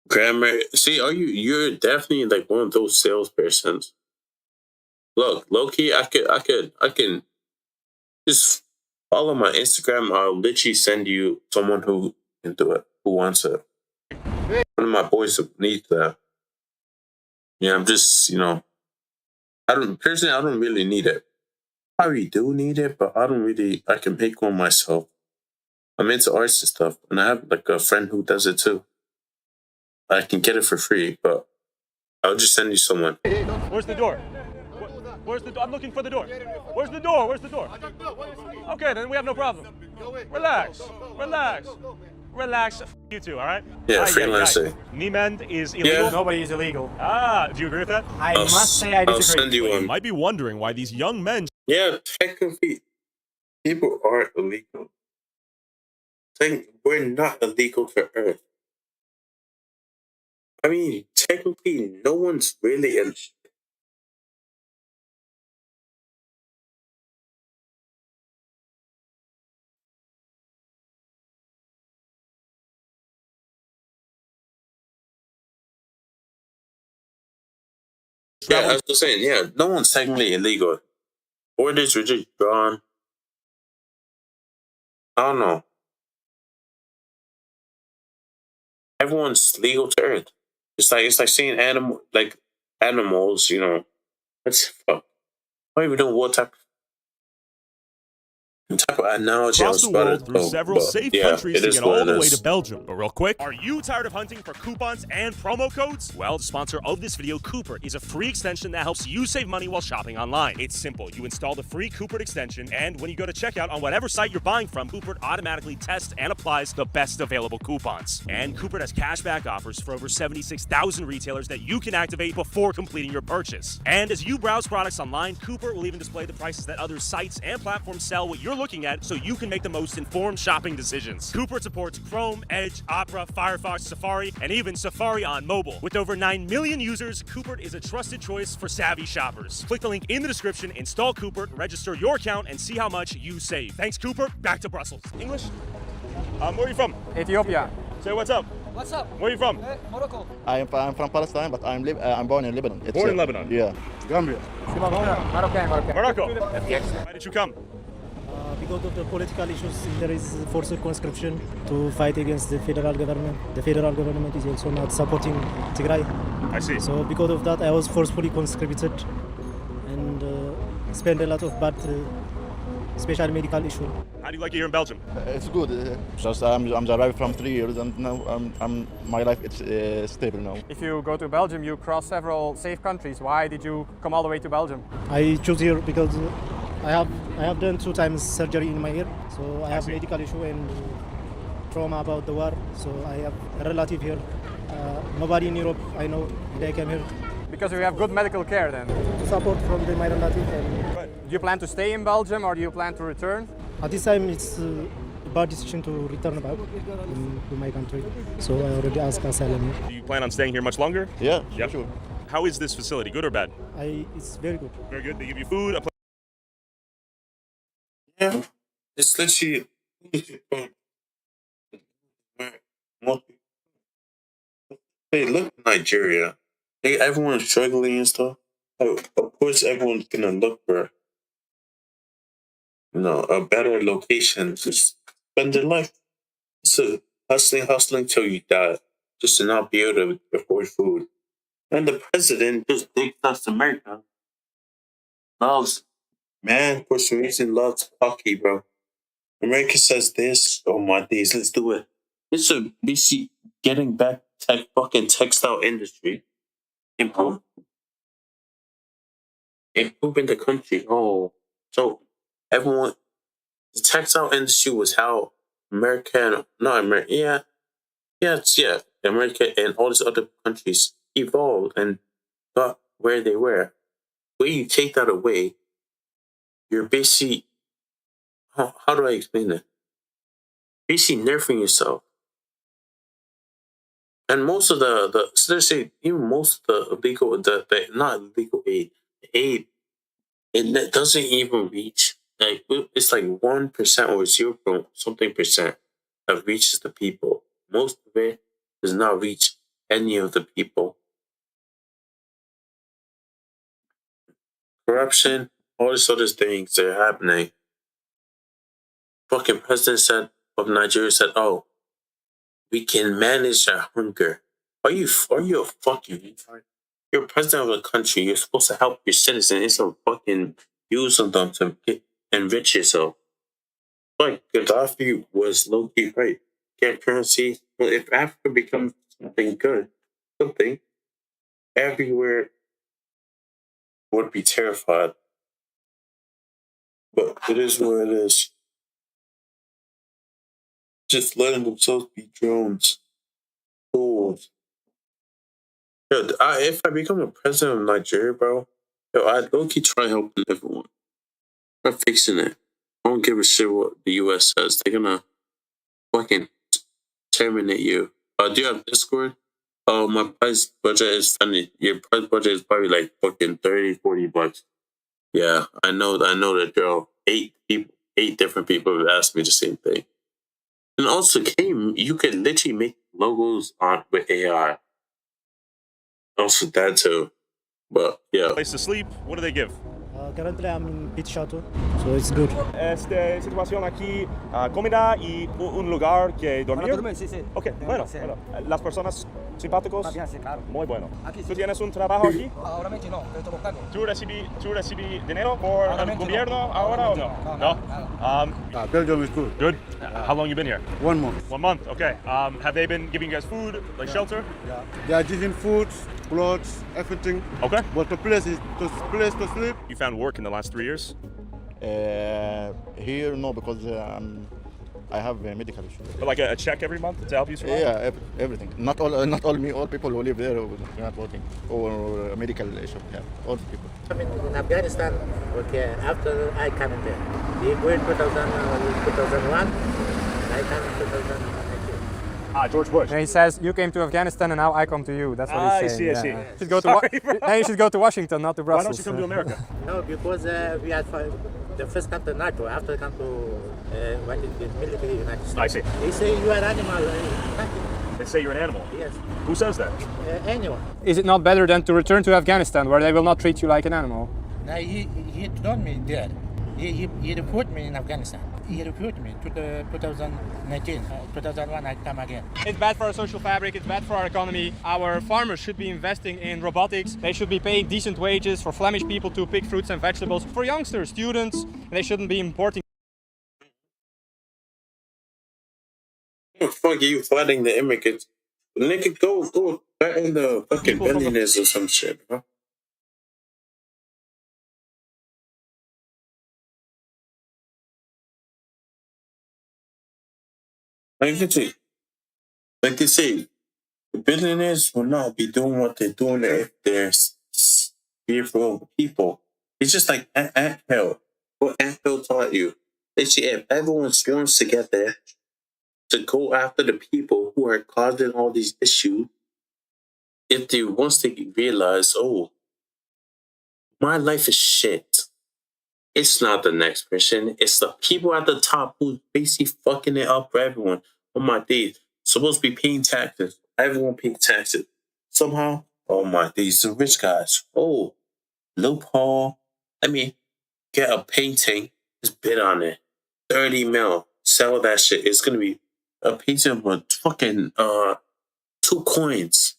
[SPEAKER 1] grammar. See, you're definitely like one of those salespersons. Look, low key, I can just follow my Instagram. I'll literally send you someone who can do it. Who wants it? One of my boys needs that. Yeah, I'm just, I don't really need it. I really do need it, but I can make one myself. I'm into arts and stuff, and I have like a friend who does it too. I can get it for free, but I'll just send you someone.
[SPEAKER 6] Where's the door? Where's the door? I'm looking for the door. Where's the door? Okay, then we have no problem. Relax. Relax. You too, all right?
[SPEAKER 1] Yeah, freelancing.
[SPEAKER 6] Niemand is illegal.
[SPEAKER 1] Yeah.
[SPEAKER 3] Nobody is illegal.
[SPEAKER 6] Do you agree with that?
[SPEAKER 3] I must say I
[SPEAKER 1] I'll
[SPEAKER 3] disagree.
[SPEAKER 1] send you
[SPEAKER 6] You
[SPEAKER 1] one.
[SPEAKER 6] might be wondering why these young men.
[SPEAKER 1] Yeah, technically, people aren't illegal. We're not illegal to Earth. I mean, technically, no one's really in. Yeah, I was just saying, yeah, no one's technically illegal. Borders were just drawn. I don't know. Everyone's legal to Earth. It's like seeing animals. You know, that's fuck. I don't even know what type of analogy I
[SPEAKER 6] Across
[SPEAKER 1] was
[SPEAKER 6] the
[SPEAKER 1] about
[SPEAKER 6] world
[SPEAKER 1] to
[SPEAKER 6] through
[SPEAKER 1] go,
[SPEAKER 6] several
[SPEAKER 1] but
[SPEAKER 6] safe
[SPEAKER 1] yeah,
[SPEAKER 6] countries
[SPEAKER 1] it
[SPEAKER 6] to
[SPEAKER 1] is
[SPEAKER 6] get
[SPEAKER 1] what
[SPEAKER 6] all
[SPEAKER 1] it
[SPEAKER 6] the way
[SPEAKER 1] is.
[SPEAKER 6] to Belgium. But real quick, are you tired of hunting for coupons and promo codes? Well, the sponsor of this video, Cooper, is a free extension that helps you save money while shopping online. It's simple. You install the free Cooper extension, and when you go to checkout on whatever site you're buying from, Cooper automatically tests and applies the best available coupons. And Cooper has cashback offers for over 76,000 retailers that you can activate before completing your purchase. And as you browse products online, Cooper will even display the prices that other sites and platforms sell what you're looking at, so you can make the most informed shopping decisions. Cooper supports Chrome, Edge, Opera, Firefox, Safari, and even Safari on mobile. With over 9 million users, Cooper is a trusted choice for savvy shoppers. Click the link in the description, install Cooper, register your account, and see how much you save. Thanks, Cooper. Back to Brussels. English? Where are you from?
[SPEAKER 3] Ethiopia.
[SPEAKER 6] Say what's up.
[SPEAKER 14] What's up?
[SPEAKER 6] Where are you from?
[SPEAKER 14] Morocco.
[SPEAKER 15] I'm from Palestine, but I'm born in Lebanon.
[SPEAKER 6] Born in Lebanon?
[SPEAKER 15] Yeah.
[SPEAKER 9] Gambia.
[SPEAKER 6] Morocco. Why did you come?
[SPEAKER 16] Because of the political issues, there is forced conscription to fight against the federal government. The federal government is also not supporting Tigray.
[SPEAKER 6] I see.
[SPEAKER 16] So because of that, I was forcefully conscripted and spent a lot of bad, special medical issue.
[SPEAKER 6] How do you like it here in Belgium?
[SPEAKER 15] It's good. Just I'm arrived from 3 years, and now my life is stable now.
[SPEAKER 3] If you go to Belgium, you cross several safe countries. Why did you come all the way to Belgium?
[SPEAKER 16] I choose here because I have done 2 times surgery in my ear, so I have medical issue and trauma about the war. So I have a relative here. Nobody in Europe I know. They came here
[SPEAKER 3] because we have good medical care then.
[SPEAKER 16] To support from my relative.
[SPEAKER 3] Do you plan to stay in Belgium or do you plan to return?
[SPEAKER 16] At this time, it's a bad decision to return back to my country. So I already asked asylum here.
[SPEAKER 6] Do you plan on staying here much longer?
[SPEAKER 15] Yeah, sure.
[SPEAKER 6] How is this facility? Good or bad?
[SPEAKER 16] It's very good.
[SPEAKER 6] Very good. They give you food.
[SPEAKER 1] Yeah, it's literally. Hey, look at Nigeria. Everyone's struggling and stuff. Of course, everyone's gonna look for, a better location to spend their life. So hustling till you die, just to not be able to afford food. And the president just dictates America. For some reason, loves hockey, bro. America says this. Oh my days, let's do it. It's a BC getting back fucking textile industry. Improving the country. Oh, so everyone, the textile industry was how America America and all these other countries evolved and got where they were. When you take that away, you're basically, how do I explain it? Basically nerfing yourself. And most of so let's say even most of the illegal, not illegal aid, it doesn't even reach, it's like 1% or 0 something percent that reaches the people. Most of it does not reach any of the people. Corruption, all these other things that are happening. Fucking president of Nigeria said, "Oh, we can manage our hunger." Are you a fucking retard? You're president of a country. You're supposed to help your citizens instead of fucking using them to enrich yourself. Like Gaddafi was low key right. Get currency. Well, if Africa becomes something everywhere would be terrified. But it is what it is. Just letting themselves be drones. Fools. Yo, if I become a president of Nigeria, bro, yo, I'd low-key try helping everyone. I'm fixing it. I don't give a shit what the US says. They're gonna fucking terminate you. Do you have Discord? Oh, my price budget is funny. Your price budget is probably like fucking 30, 40 bucks. Yeah, I know the drill. 8 different people have asked me the same thing. And also, you could literally make logos on with AI. Also that too. But yeah.
[SPEAKER 6] Place to sleep, what do they give?
[SPEAKER 16] Currently I'm in Beach Chateau, so it's good.
[SPEAKER 6] Situación aquí, comida y un lugar que dormir.
[SPEAKER 14] Para dormir, sí, sí.
[SPEAKER 6] Ok, bueno,
[SPEAKER 14] Sí.
[SPEAKER 6] bueno. Las personas simpáticos.
[SPEAKER 14] Bien, sí, claro.
[SPEAKER 6] Muy bueno.
[SPEAKER 14] Aquí sí.
[SPEAKER 6] ¿Tú tienes un trabajo aquí?
[SPEAKER 14] Ahora mismo no, pero estoy buscando.
[SPEAKER 6] ¿Tú recibí dinero por
[SPEAKER 14] Ahora
[SPEAKER 6] el
[SPEAKER 14] mismo
[SPEAKER 6] gobierno
[SPEAKER 14] no.
[SPEAKER 6] ahora o no?
[SPEAKER 14] No,
[SPEAKER 6] Belgium is good. Good? How long you been here?
[SPEAKER 17] 1 month.
[SPEAKER 6] 1 month, okay. Have they been giving you guys food, like shelter?
[SPEAKER 17] Yeah. They are giving food, clothes, everything.
[SPEAKER 6] Okay.
[SPEAKER 17] But the place to sleep.
[SPEAKER 6] You found work in the last 3 years?
[SPEAKER 15] Here, no, because I have a medical issue.
[SPEAKER 6] But like a check every month to help you survive?
[SPEAKER 15] Yeah, everything. Not all me. All people who live there are not working or a medical issue. Yeah, all people.
[SPEAKER 18] I mean, in Afghanistan, okay, after I came in there, we went 2001, I came in 2019.
[SPEAKER 6] George Bush.
[SPEAKER 3] And he says, you came to Afghanistan and now I come to you. That's what he's saying.
[SPEAKER 6] I see.
[SPEAKER 3] You should go now you should go to Washington, not to Brussels.
[SPEAKER 6] Why don't you come to America?
[SPEAKER 18] No, because we are the first come to NATO, after come to what is the military United States.
[SPEAKER 6] I see.
[SPEAKER 18] They say you are animal.
[SPEAKER 6] They say you're an animal?
[SPEAKER 18] Yes.
[SPEAKER 6] Who says that?
[SPEAKER 18] Anyone.
[SPEAKER 3] Is it not better than to return to Afghanistan, where they will not treat you like an animal?
[SPEAKER 18] No, he told me there. He recruited me in Afghanistan. He recruited me to the 2019. 2001 I come again.
[SPEAKER 3] It's bad for our social fabric, it's bad for our economy. Our farmers should be investing in robotics. They should be paying decent wages for Flemish people to pick fruits and vegetables. For youngsters, students, they shouldn't be importing.
[SPEAKER 1] What the fuck are you fighting the immigrants? Nigga, go threaten the fucking billionaires or some shit, bro. Like they say, the billionaires will not be doing what they're doing if they're fearful of people. It's just like anthill. What anthill taught you? They say if everyone swarms together to go after the people who are causing all these issues, once they realize, oh, my life is shit. It's not the next person. It's the people at the top who's basically fucking it up for everyone. Oh my days. Supposed to be paying taxes. Everyone paying taxes. Somehow, oh my days, the rich guys. Oh, loophole. Let me get a painting. Just bid on it. 30 mil. Sell that shit. It's gonna be a painting with fucking 2 coins.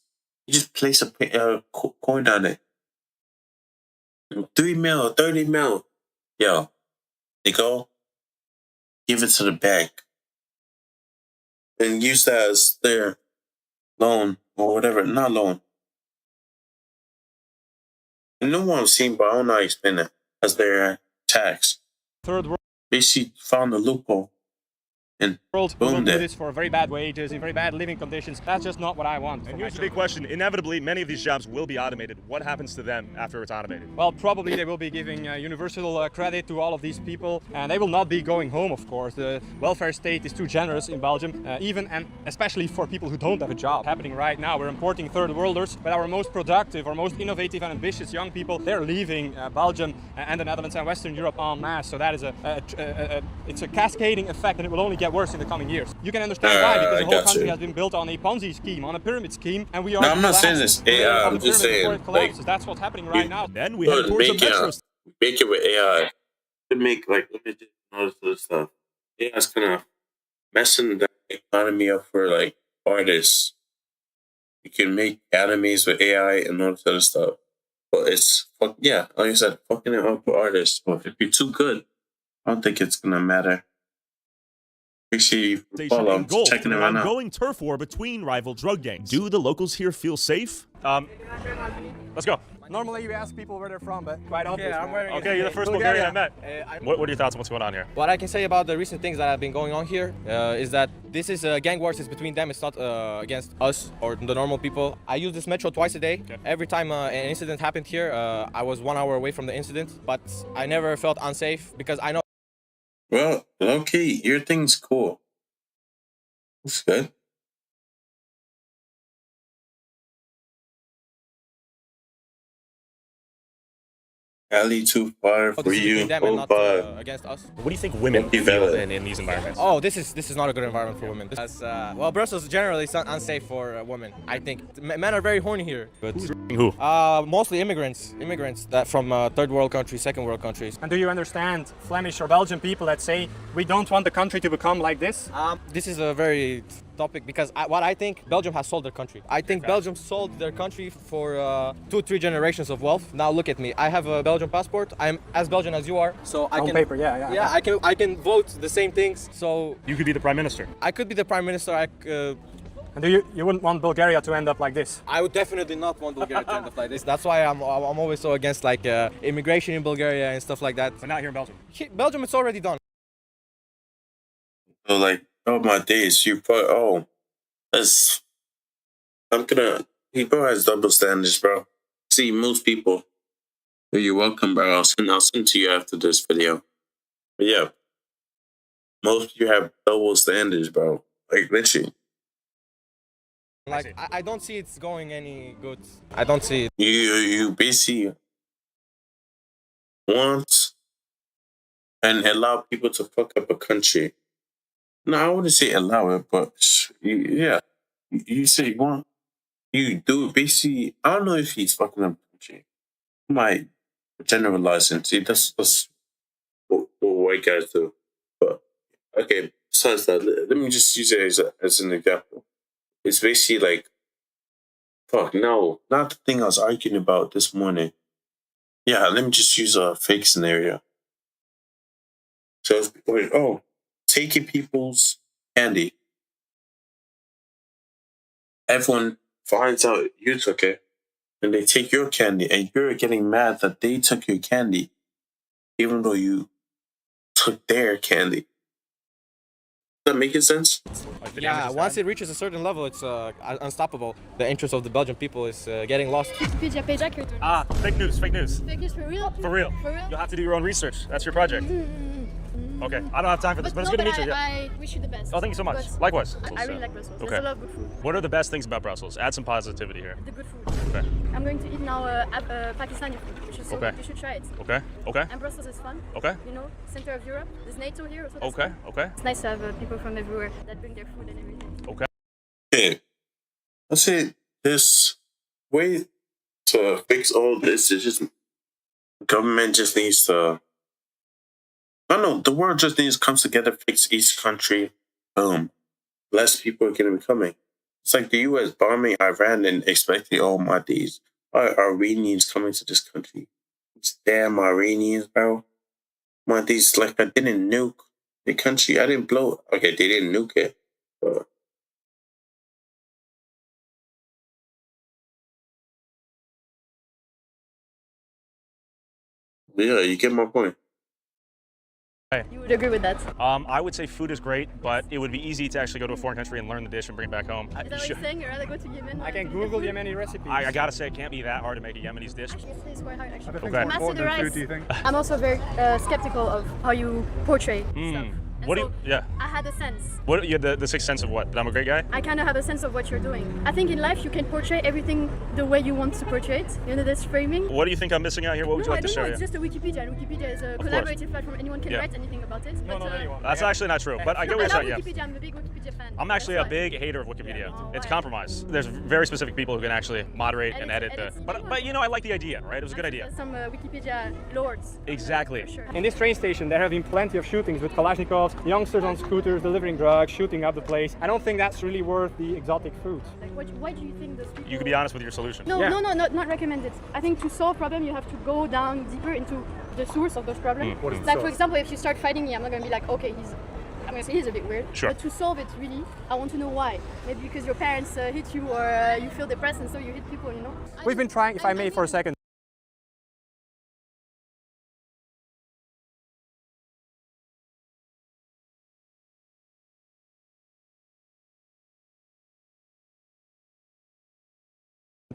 [SPEAKER 1] You just place a coin on it. 3 mil, 30 mil. Yo, they go, give it to the bank, and use that as their loan or whatever. Not loan. And no one seen, but I don't know how to explain it, as their tax.
[SPEAKER 3] Third world.
[SPEAKER 1] Basically found a loophole. And
[SPEAKER 3] world will do this for very bad wages, in very bad living conditions. That's just not what I want.
[SPEAKER 6] And here's the big question. Inevitably, many of these jobs will be automated. What happens to them after it's automated?
[SPEAKER 3] Well, probably they will be giving universal credit to all of these people, and they will not be going home, of course. The welfare state is too generous in Belgium, even and especially for people who don't have a job. Happening right now, we're importing third worlders, but our most productive, our most innovative and ambitious young people, they're leaving Belgium and the Netherlands and Western Europe en masse. So that is it's a cascading effect, and it will only get worse in the coming years. You can understand why, because the whole country has been built on a Ponzi scheme, on a pyramid scheme, and we are.
[SPEAKER 1] No, I'm not saying this AI. I'm just saying, like,
[SPEAKER 3] that's what's happening right now.
[SPEAKER 6] Then we have
[SPEAKER 1] make it with AI to make like images and all this other stuff. AI's kind of messing the economy up for like artists. You can make animes with AI and all this other stuff, but it's like I said, fucking it up for artists. But if you're too good, I don't think it's gonna matter. Make sure you
[SPEAKER 6] station
[SPEAKER 1] follow. I'm
[SPEAKER 6] engulfed
[SPEAKER 1] checking it
[SPEAKER 6] in
[SPEAKER 1] right
[SPEAKER 6] an
[SPEAKER 1] now.
[SPEAKER 6] ongoing turf war between rival drug gangs. Do the locals here feel safe?
[SPEAKER 2] Let's go.
[SPEAKER 3] Normally you ask people where they're from, but quite obvious.
[SPEAKER 4] Yeah, I'm wearing
[SPEAKER 2] Okay, you're the first Bulgarian I met. What are your thoughts on what's going on here?
[SPEAKER 4] What I can say about the recent things that have been going on here is that this is gang wars. It's between them. It's not against us or the normal people. I use this metro twice a day. Okay. Every time an incident happened here, I was 1 hour away from the incident, but I never felt unsafe because I know.
[SPEAKER 1] Well, okay, your thing's cool. That's good. Ali too far for
[SPEAKER 4] This is
[SPEAKER 1] you.
[SPEAKER 4] between them and not against us.
[SPEAKER 2] What do you think women feel in these environments?
[SPEAKER 4] Oh, this is not a good environment for women. Well, Brussels generally is unsafe for women. I think men are very horny here.
[SPEAKER 2] But who?
[SPEAKER 4] Mostly immigrants that from third world countries, second world countries.
[SPEAKER 3] And do you understand Flemish or Belgian people that say we don't want the country to become like this?
[SPEAKER 4] This is a very topic because what I think Belgium has sold their country. I think Belgium sold their country for 2-3 generations of wealth. Now look at me. I have a Belgian passport. I'm as Belgian as you are, so I
[SPEAKER 3] On
[SPEAKER 4] can.
[SPEAKER 3] paper, yeah.
[SPEAKER 4] I can vote the same things. So
[SPEAKER 2] you could be the prime minister.
[SPEAKER 4] I could be the prime minister.
[SPEAKER 3] And do you wouldn't want Bulgaria to end up like this?
[SPEAKER 4] I would definitely not want Bulgaria to end up like this. That's why I'm always so against like immigration in Bulgaria and stuff like that.
[SPEAKER 2] But not here in Belgium.
[SPEAKER 4] Belgium, it's already done.
[SPEAKER 1] So like, oh my days, you put that's. He bro has double standards, bro. See, most people. You're welcome, bro. I'll send to you after this video. But yeah, most of you have double standards, bro. Like literally.
[SPEAKER 4] Like I don't see it's going any good. I don't see it.
[SPEAKER 1] You basically want and allow people to fuck up a country. No, I wouldn't say allow it, but you say you want. You do basically. I don't know if he's fucking up a country. Might generalize and see that's what white guys do. But okay, besides that, let me just use it as an example. It's basically like, fuck, no, not the thing I was arguing about this morning. Yeah, let me just use a fake scenario. So it's like, taking people's candy. Everyone finds out you took it, and they take your candy, and you're getting mad that they took your candy, even though you took their candy. Does that make sense?
[SPEAKER 4] Yeah, once it reaches a certain level, it's unstoppable. The interest of the Belgian people is getting lost.
[SPEAKER 5] Wikipedia page accurate.
[SPEAKER 6] Fake news.
[SPEAKER 5] Fake news for real?
[SPEAKER 6] For real. You'll have to do your own research. That's your project. Okay, I don't have time for this, but it's good to meet you.
[SPEAKER 5] I wish you the best.
[SPEAKER 6] Oh, thank you so much. Likewise.
[SPEAKER 5] I really like Brussels.
[SPEAKER 6] Okay.
[SPEAKER 5] There's a lot of good food.
[SPEAKER 6] What are the best things about Brussels? Add some positivity here.
[SPEAKER 5] The good food.
[SPEAKER 6] Okay.
[SPEAKER 5] I'm going to eat now Pakistani food, which is so good. You should try it.
[SPEAKER 6] Okay.
[SPEAKER 5] And Brussels is fun.
[SPEAKER 6] Okay.
[SPEAKER 5] You know, center of Europe. There's NATO here. So
[SPEAKER 6] Okay.
[SPEAKER 5] It's nice to have people from everywhere that bring their food and everything.
[SPEAKER 1] Okay. Let's say this way to fix all this is just government just needs to. I don't know. The world just needs to come together, fix each country. Less people are going to be coming. It's like the U.S. bombing Iran and expecting, my days, Iranians coming to this country. These damn Iranians, bro. My days, like I didn't nuke the country. I didn't blow. Okay, they didn't nuke it. But yeah, you get my point.
[SPEAKER 5] You would agree with that?
[SPEAKER 2] I would say food is great, but it would be easy to actually go to a foreign country and learn the dish and bring it back home.
[SPEAKER 5] Is that what you're saying? You'd rather go to Yemen?
[SPEAKER 3] I can Google Yemeni recipes.
[SPEAKER 2] I gotta say, it can't be that hard to make a Yemeni's dish.
[SPEAKER 5] It's quite hard, actually.
[SPEAKER 2] Okay.
[SPEAKER 5] Master the rice. I'm also very skeptical of how you portray stuff.
[SPEAKER 2] What do you? Yeah.
[SPEAKER 5] I had a sense.
[SPEAKER 2] What? You had the sixth sense of what? That I'm a great guy.
[SPEAKER 5] I kind of have a sense of what you're doing. I think in life you can portray everything the way you want to portray it. You know, that's framing.
[SPEAKER 2] What do you think I'm missing out here? What would you like to share?
[SPEAKER 5] It's just a Wikipedia, and Wikipedia is a collaborative platform. Anyone can write anything about it.
[SPEAKER 3] No, not anyone.
[SPEAKER 2] That's actually not true, but I get what you're saying.
[SPEAKER 5] I love Wikipedia. I'm a big Wikipedia fan.
[SPEAKER 2] I'm actually a big hater of Wikipedia. It's compromise. There's very specific people who can actually moderate and edit the. But you know, I like the idea, right? It was a good idea.
[SPEAKER 5] Some Wikipedia lords.
[SPEAKER 2] Exactly.
[SPEAKER 5] Sure.
[SPEAKER 3] In this train station, there have been plenty of shootings with Kalashnikovs, youngsters on scooters delivering drugs, shooting up the place. I don't think that's really worth the exotic food.
[SPEAKER 5] Like, why do you think those people...
[SPEAKER 2] You can be honest with your solution.
[SPEAKER 5] No, not recommended. I think to solve problem, you have to go down deeper into the source of those problems. Like, for example, if you start fighting me, I'm not going to be like, okay, I'm gonna say he's a bit weird.
[SPEAKER 6] Sure.
[SPEAKER 5] But to solve it, really, I want to know why. Maybe because your parents hit you, or you feel depressed, and so you hit people. You know.
[SPEAKER 3] We've been trying, if I may, for a second.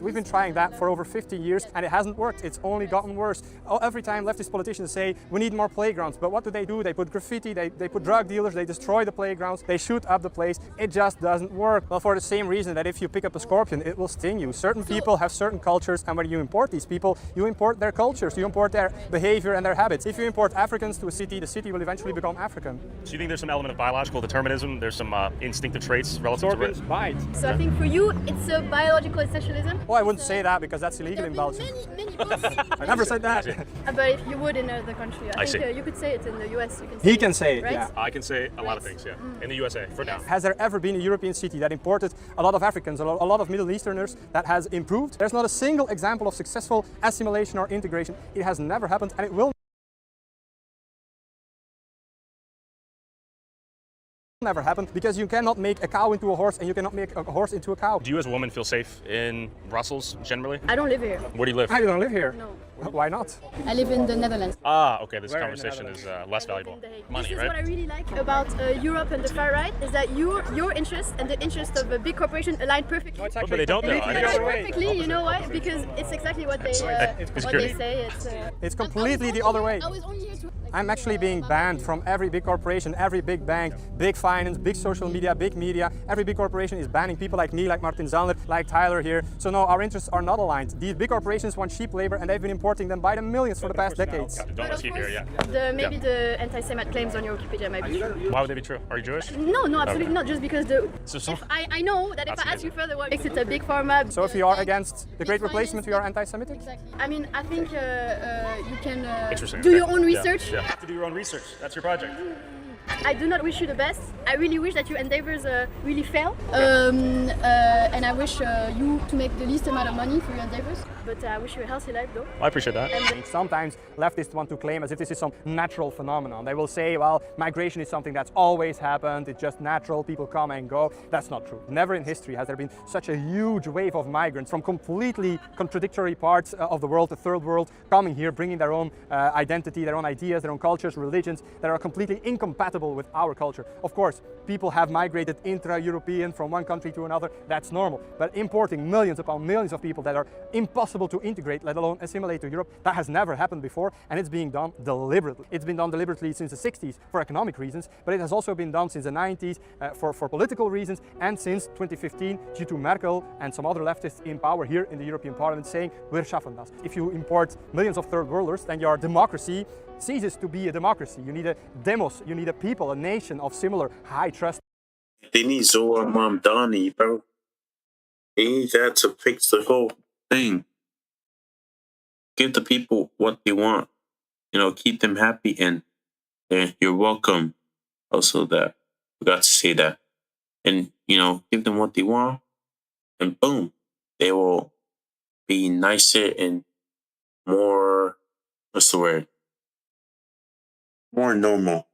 [SPEAKER 3] We've been trying that for over 50 years and it hasn't worked. It's only gotten worse. Every time leftist politicians say we need more playgrounds, but what do? They put graffiti, they put drug dealers, they destroy the playgrounds, they shoot up the place. It just doesn't work. Well, for the same reason that if you pick up a scorpion, it will sting you. Certain people have certain cultures, and when you import these people, you import their cultures, you import their behavior and their habits. If you import Africans to a city, the city will eventually become African.
[SPEAKER 6] So you think there's some element of biological determinism? There's some instinctive traits relative to it?
[SPEAKER 3] Bite.
[SPEAKER 5] So I think for you, it's a biological essentialism.
[SPEAKER 3] Well, I wouldn't say that because that's illegal in Belgium.
[SPEAKER 5] Many books.
[SPEAKER 3] I never said that.
[SPEAKER 5] But if you would in another country, I think you could say it in the US. You can say
[SPEAKER 3] He can say it,
[SPEAKER 5] right?
[SPEAKER 3] yeah.
[SPEAKER 6] I can say a lot of things, yeah. In the USA, for now.
[SPEAKER 3] Has there ever been a European city that imported a lot of Africans, a lot of Middle Easterners that has improved? There's not a single example of successful assimilation or integration. It has never happened and it will never happen because you cannot make a cow into a horse and you cannot make a horse into a cow.
[SPEAKER 6] Do you as a woman feel safe in Brussels generally?
[SPEAKER 5] I don't live here.
[SPEAKER 6] Where do you live?
[SPEAKER 3] I don't live here.
[SPEAKER 5] No.
[SPEAKER 3] Why not?
[SPEAKER 5] I live in the Netherlands.
[SPEAKER 6] Ah, okay, this conversation is less valuable. Money,
[SPEAKER 5] This is
[SPEAKER 6] right?
[SPEAKER 5] what I really like about Europe and the far right, is that your interest and the interest of a big corporation align perfectly.
[SPEAKER 6] But they don't though.
[SPEAKER 5] They align perfectly, you know why? Because it's exactly what they say.
[SPEAKER 3] It's completely the other way. I'm actually being banned from every big corporation, every big bank, big finance, big social media, big media. Every big corporation is banning people like me, like Martin Zellner, like Tyler here. So no, our interests are not aligned. These big corporations want cheap labor and they've been importing them by the millions for the past decades.
[SPEAKER 6] Don't let's keep here, yeah.
[SPEAKER 5] Maybe the anti-Semite claims on your Wikipedia might be true.
[SPEAKER 6] Why would they be true? Are you Jewish?
[SPEAKER 5] No, absolutely not. Just because
[SPEAKER 6] So
[SPEAKER 5] I know that if I ask you further, what makes it a big pharma?
[SPEAKER 3] So if you are against the Great Replacement, you are anti-Semitic?
[SPEAKER 5] Exactly. I mean, I think you can
[SPEAKER 6] Interesting.
[SPEAKER 5] do your own research.
[SPEAKER 6] Yeah. You have to do your own research. That's your project.
[SPEAKER 5] I do not wish you the best. I really wish that your endeavors really fail. And I wish you to make the least amount of money for your endeavors. But I wish you a healthy life though.
[SPEAKER 6] I appreciate that.
[SPEAKER 3] And sometimes leftists want to claim as if this is some natural phenomenon. They will say, well, migration is something that's always happened, it's just natural, people come and go. That's not true. Never in history has there been such a huge wave of migrants from completely contradictory parts of the world, the third world, coming here, bringing their own identity, their own ideas, their own cultures, religions that are completely incompatible with our culture. Of course, people have migrated intra-European from one country to another, that's normal. But importing millions upon millions of people that are impossible to integrate, let alone assimilate to Europe, that has never happened before, and it's being done deliberately. It's been done deliberately since the 60s for economic reasons, but it has also been done since the 90s for political reasons, and since 2015 due to Merkel and some other leftists in power here in the European Parliament saying, "Wir schaffen das." If you import millions of third worlders, then your democracy ceases to be a democracy. You need a demos, you need a people, a nation of similar high trust.
[SPEAKER 1] They need Zohar Mamdani, bro. They need that to fix the whole thing. Give the people what they want. Keep them happy, and you're welcome. Also, that forgot to say that, and give them what they want, and boom, they will be nicer and more. What's the word? More normal.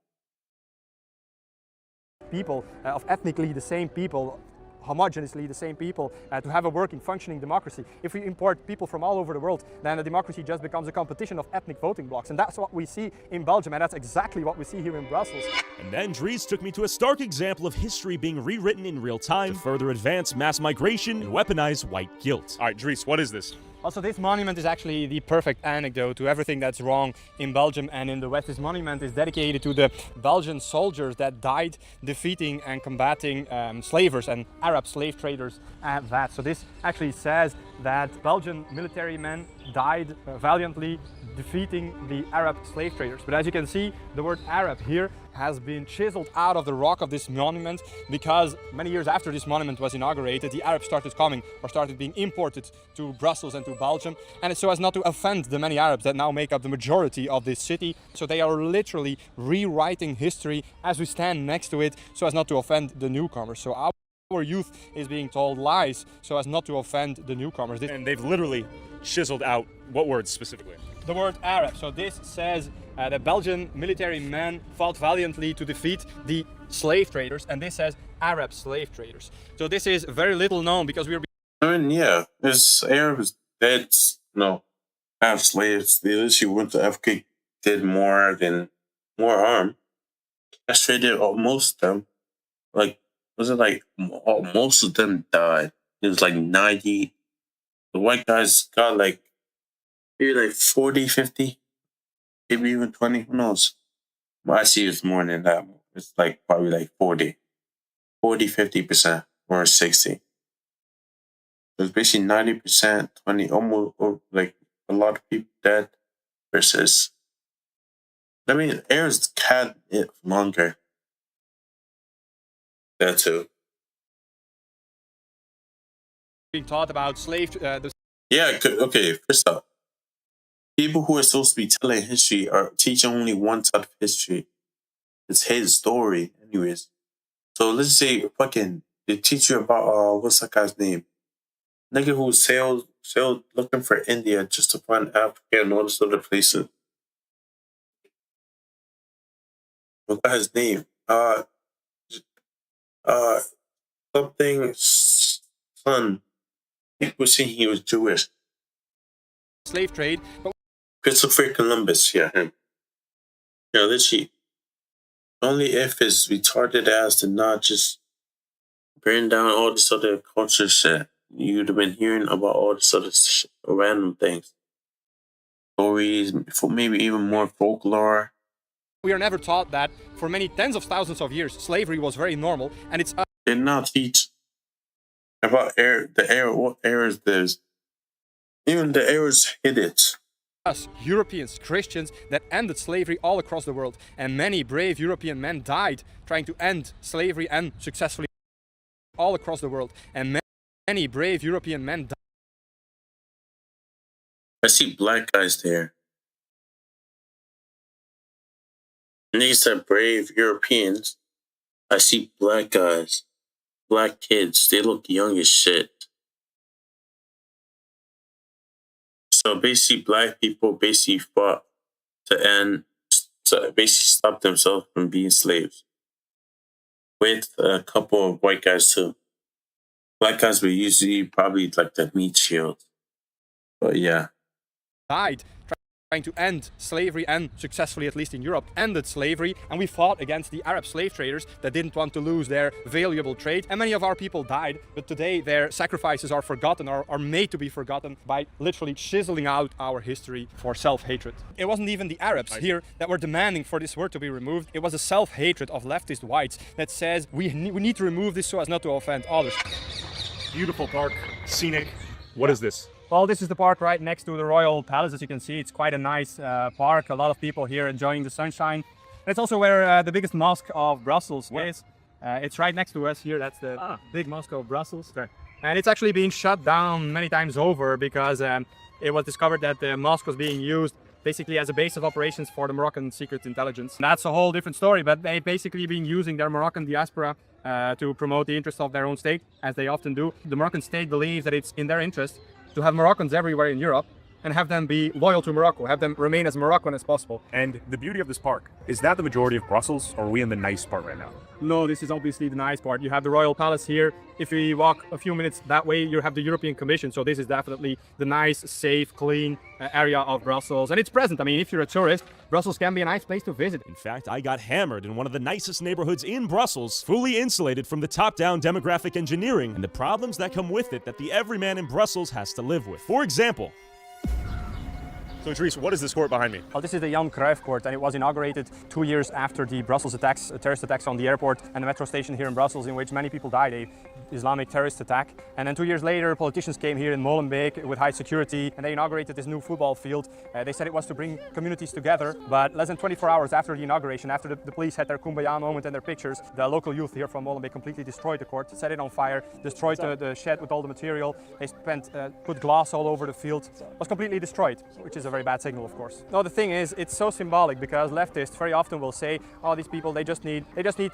[SPEAKER 3] People of ethnically the same people, homogeneously the same people, to have a working, functioning democracy. If we import people from all over the world, then the democracy just becomes a competition of ethnic voting blocks. And that's what we see in Belgium, and that's exactly what we see here in Brussels.
[SPEAKER 2] And then Dries took me to a stark example of history being rewritten in real time to further advance mass migration and weaponize white guilt.
[SPEAKER 6] All right, Dries, what is this?
[SPEAKER 3] Also, this monument is actually the perfect anecdote to everything that's wrong in Belgium and in the West. This monument is dedicated to the Belgian soldiers that died defeating and combating slavers and Arab slave traders at that. So this actually says that Belgian military men died valiantly defeating the Arab slave traders. But as you can see, the word Arab here has been chiseled out of the rock of this monument, because many years after this monument was inaugurated, the Arabs started coming or started being imported to Brussels and to Belgium, and it's so as not to offend the many Arabs that now make up the majority of this city. So they are literally rewriting history as we stand next to it, so as not to offend the newcomers. So our youth is being told lies so as not to offend the newcomers.
[SPEAKER 6] And they've literally chiseled out what words specifically?
[SPEAKER 3] the word Arab. So this says the Belgian military men fought valiantly to defeat the slave traders, and this says Arab slave traders. So this is very little known because we were.
[SPEAKER 1] I mean, yeah, there's Arabs that have slaves. They literally went to Africa, did more harm. Castrated most of them. Like, was it like most of them died? It was like 90. The white guys got like maybe like 40, 50, maybe even 20. Who knows? But I see it's more than that. It's like probably like 40, 50% or 60. It's basically 90%, 20, almost, or like a lot of people dead versus. I mean, Arabs had it longer. That too.
[SPEAKER 3] Being taught about
[SPEAKER 1] Yeah, okay, first off, people who are supposed to be telling history are teaching only one side of history. It's his story, anyways. So let's say they teach you about what's that guy's name? Nigga who sailed looking for India just to find Africa and all this other places. What guy's name? Something son. People saying he was Jewish.
[SPEAKER 3] Slave trade.
[SPEAKER 1] Christopher Columbus, yeah, him. Yeah, literally. Only if his retarded ass did not just burn down all this other culture shit, you'd have been hearing about all this other shit, random things. Stories, maybe even more folklore.
[SPEAKER 3] We are never taught that for many tens of thousands of years, slavery was very normal, and it's.
[SPEAKER 1] Did not teach about what errors there's. Even the errors hid it.
[SPEAKER 3] Us, Europeans, Christians, that ended slavery all across the world, and many brave European men died trying to end slavery and successfully all across the world, and many brave European men died.
[SPEAKER 1] I see black guys there. And these are brave Europeans. I see black guys, black kids. They look young as shit. So basically, black people basically fought to basically stop themselves from being slaves. With a couple of white guys too. Black guys were usually probably like the meat shield. But yeah.
[SPEAKER 3] Died trying to end slavery and successfully, at least in Europe, ended slavery, and we fought against the Arab slave traders that didn't want to lose their valuable trade, and many of our people died, but today their sacrifices are forgotten, or are made to be forgotten by literally chiseling out our history for self-hatred. It wasn't even the Arabs here that were demanding for this word to be removed. It was a self-hatred of leftist whites that says we need to remove this so as not to offend others.
[SPEAKER 11] Beautiful park, scenic. What is this?
[SPEAKER 3] Well, this is the park right next to the Royal Palace. As you can see, it's quite a nice park. A lot of people here enjoying the sunshine. And it's also where the biggest mosque of Brussels is. It's right next to us here. That's the big mosque of Brussels. Okay. And it's actually being shut down many times over because it was discovered that the mosque was being used basically as a base of operations for the Moroccan secret intelligence. That's a whole different story, but they basically been using their Moroccan diaspora to promote the interests of their own state, as they often do. The Moroccan state believes that it's in their interest to have Moroccans everywhere in Europe and have them be loyal to Morocco, have them remain as Moroccan as possible.
[SPEAKER 11] And the beauty of this park, is that the majority of Brussels, or are we in the nice part right now?
[SPEAKER 3] No, this is obviously the nice part. You have the Royal Palace here. If we walk a few minutes that way, you have the European Commission. So this is definitely the nice, safe, clean area of Brussels. And it's present. I mean, if you're a tourist, Brussels can be a nice place to visit.
[SPEAKER 2] In fact, I got hammered in one of the nicest neighborhoods in Brussels, fully insulated from the top-down demographic engineering and the problems that come with it that the everyman in Brussels has to live with. For example,
[SPEAKER 6] so, Idris, what is this court behind me?
[SPEAKER 3] Well, this is the Johan Cruyff Court, and it was inaugurated 2 years after the Brussels attacks, terrorist attacks on the airport and the metro station here in Brussels, in which many people died, an Islamic terrorist attack. And then 2 years later, politicians came here in Molenbeek with high security, and they inaugurated this new football field. They said it was to bring communities together, but less than 24 hours after the inauguration, after the police had their kumbaya moment and their pictures, the local youth here from Molenbeek completely destroyed the court, set it on fire, destroyed the shed with all the material. They put glass all over the field. It was completely destroyed, which is a very bad signal, of course. No, the thing is, it's so symbolic because leftists very often will say, oh, these people, they just need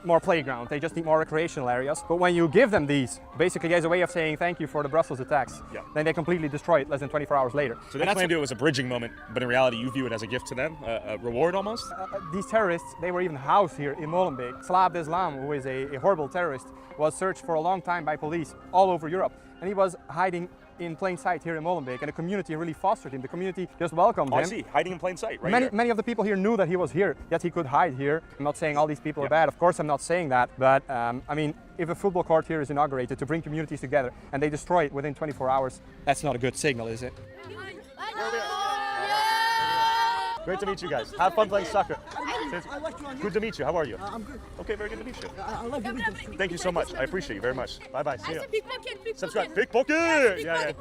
[SPEAKER 3] more playground, they just need more recreational areas. But when you give them the police. Basically as a way of saying thank you for the Brussels attacks.
[SPEAKER 6] Yeah.
[SPEAKER 3] Then they completely destroy it less than 24 hours later.
[SPEAKER 6] So they claimed it was a bridging moment, but in reality you view it as a gift to them, a reward almost?
[SPEAKER 3] These terrorists, they were even housed here in Molenbeek. Salah Abdeslam, who is a horrible terrorist, was searched for a long time by police all over Europe. And he was hiding in plain sight here in Molenbeek, and the community really fostered him. The community just welcomed him.
[SPEAKER 6] I see, hiding in plain sight, right
[SPEAKER 3] Many of the people here knew that he was here, yet he could hide here. I'm not saying all these people are bad, of course I'm not saying that, but I mean, if a football court here is inaugurated to bring communities together and they destroy it within 24 hours, that's not a good signal, is it?
[SPEAKER 6] Great to meet you guys. Have fun playing soccer. Good to meet you. How are you?
[SPEAKER 14] I'm good.
[SPEAKER 6] Okay, very good to meet you.
[SPEAKER 14] I love you.
[SPEAKER 6] Thank you so much. I appreciate you very much. Bye-bye. See ya.
[SPEAKER 14] Pickpocket.
[SPEAKER 6] Subscribe. Pickpocket! Yeah.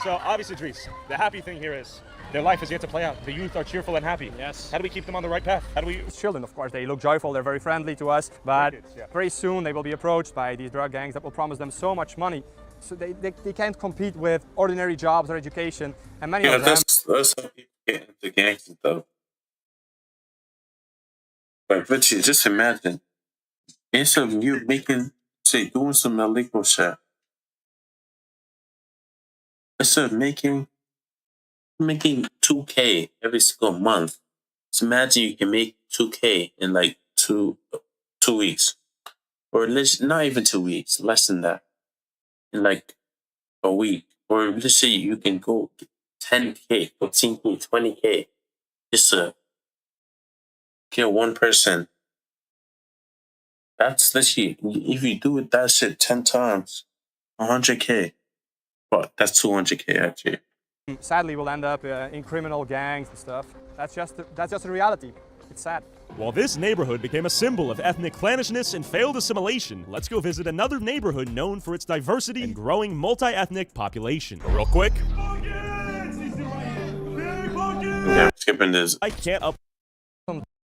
[SPEAKER 6] So obviously, Dries, the happy thing here is their life is yet to play out. The youth are cheerful and happy.
[SPEAKER 3] Yes.
[SPEAKER 6] How do we keep them on the right path? How do we...
[SPEAKER 3] Children, of course, they look joyful, they're very friendly to us, but very soon they will be approached by these drug gangs that will promise them so much money. So they can't compete with ordinary jobs or education, and many of them...
[SPEAKER 1] That's how people get into gangs though. But Richie, just imagine, instead of you doing some illegal shit, instead of making 2K every single month, just imagine you can make 2K in like two weeks, or not even 2 weeks, less than that, in like a week, or let's say you can go 10K, 15K, 20K, just to kill one person. That's literally, if you do it that shit 10 times, 100K. Well, that's 200K actually.
[SPEAKER 3] Sadly, we'll end up in criminal gangs and stuff. That's just the reality. It's sad.
[SPEAKER 2] While this neighborhood became a symbol of ethnic clannishness and failed assimilation, let's go visit another neighborhood known for its diversity and growing multi-ethnic population. Real quick.
[SPEAKER 1] Yeah, skipping this.
[SPEAKER 3] I can't up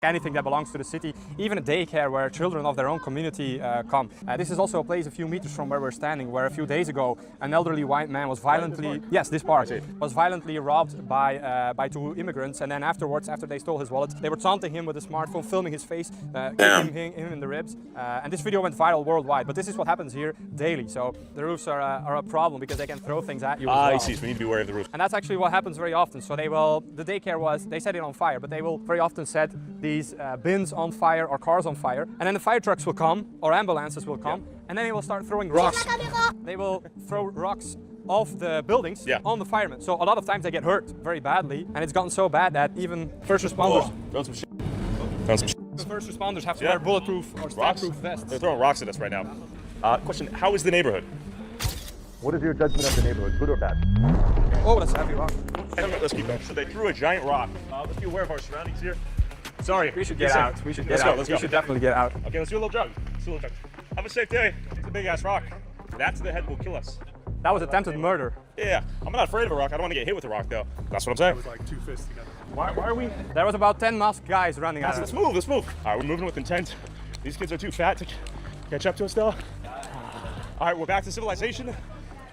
[SPEAKER 3] anything that belongs to the city, even a daycare where children of their own community come. This is also a place a few meters from where we're standing, where a few days ago an elderly white man was violently, this park, was violently robbed by two immigrants, and then afterwards, after they stole his wallet, they were taunting him with a smartphone, filming his face, kicking him in the ribs, and this video went viral worldwide. But this is what happens here daily, so the roofs are a problem because they can throw things at you as well.
[SPEAKER 6] I see, so we need to be aware of the roof.
[SPEAKER 3] And that's actually what happens very often. So the daycare they set it on fire, but they will very often set these bins on fire or cars on fire, and then the fire trucks will come or ambulances will come, and then they will start throwing rocks. They will throw rocks off the buildings on the firemen. So a lot of times they get hurt very badly, and it's gotten so bad that even first responders...
[SPEAKER 6] Found some shit. Found some shit.
[SPEAKER 3] The first responders have to wear bulletproof or stab-proof vests.
[SPEAKER 6] They're throwing rocks at us right now. Question, how is the neighborhood? What is your judgment of the neighborhood, good or bad?
[SPEAKER 3] Oh, that's a heavy rock.
[SPEAKER 6] Let's keep going. So they threw a giant rock. Let's be aware of our surroundings here. Sorry.
[SPEAKER 3] We should get out. We should get out.
[SPEAKER 6] Let's go.
[SPEAKER 3] We should definitely get out.
[SPEAKER 6] Okay, let's do a little jog. Have a safe day. It's a big ass rock. That to the head will kill us.
[SPEAKER 3] That was attempted murder.
[SPEAKER 6] Yeah, I'm not afraid of a rock. I don't want to get hit with a rock though. That's what I'm saying.
[SPEAKER 3] It was like two fists together. Why are we? There was about 10 masked guys running at us.
[SPEAKER 6] Let's move. All right, we're moving with intent. These kids are too fat to catch up to us though. All right, we're back to civilization.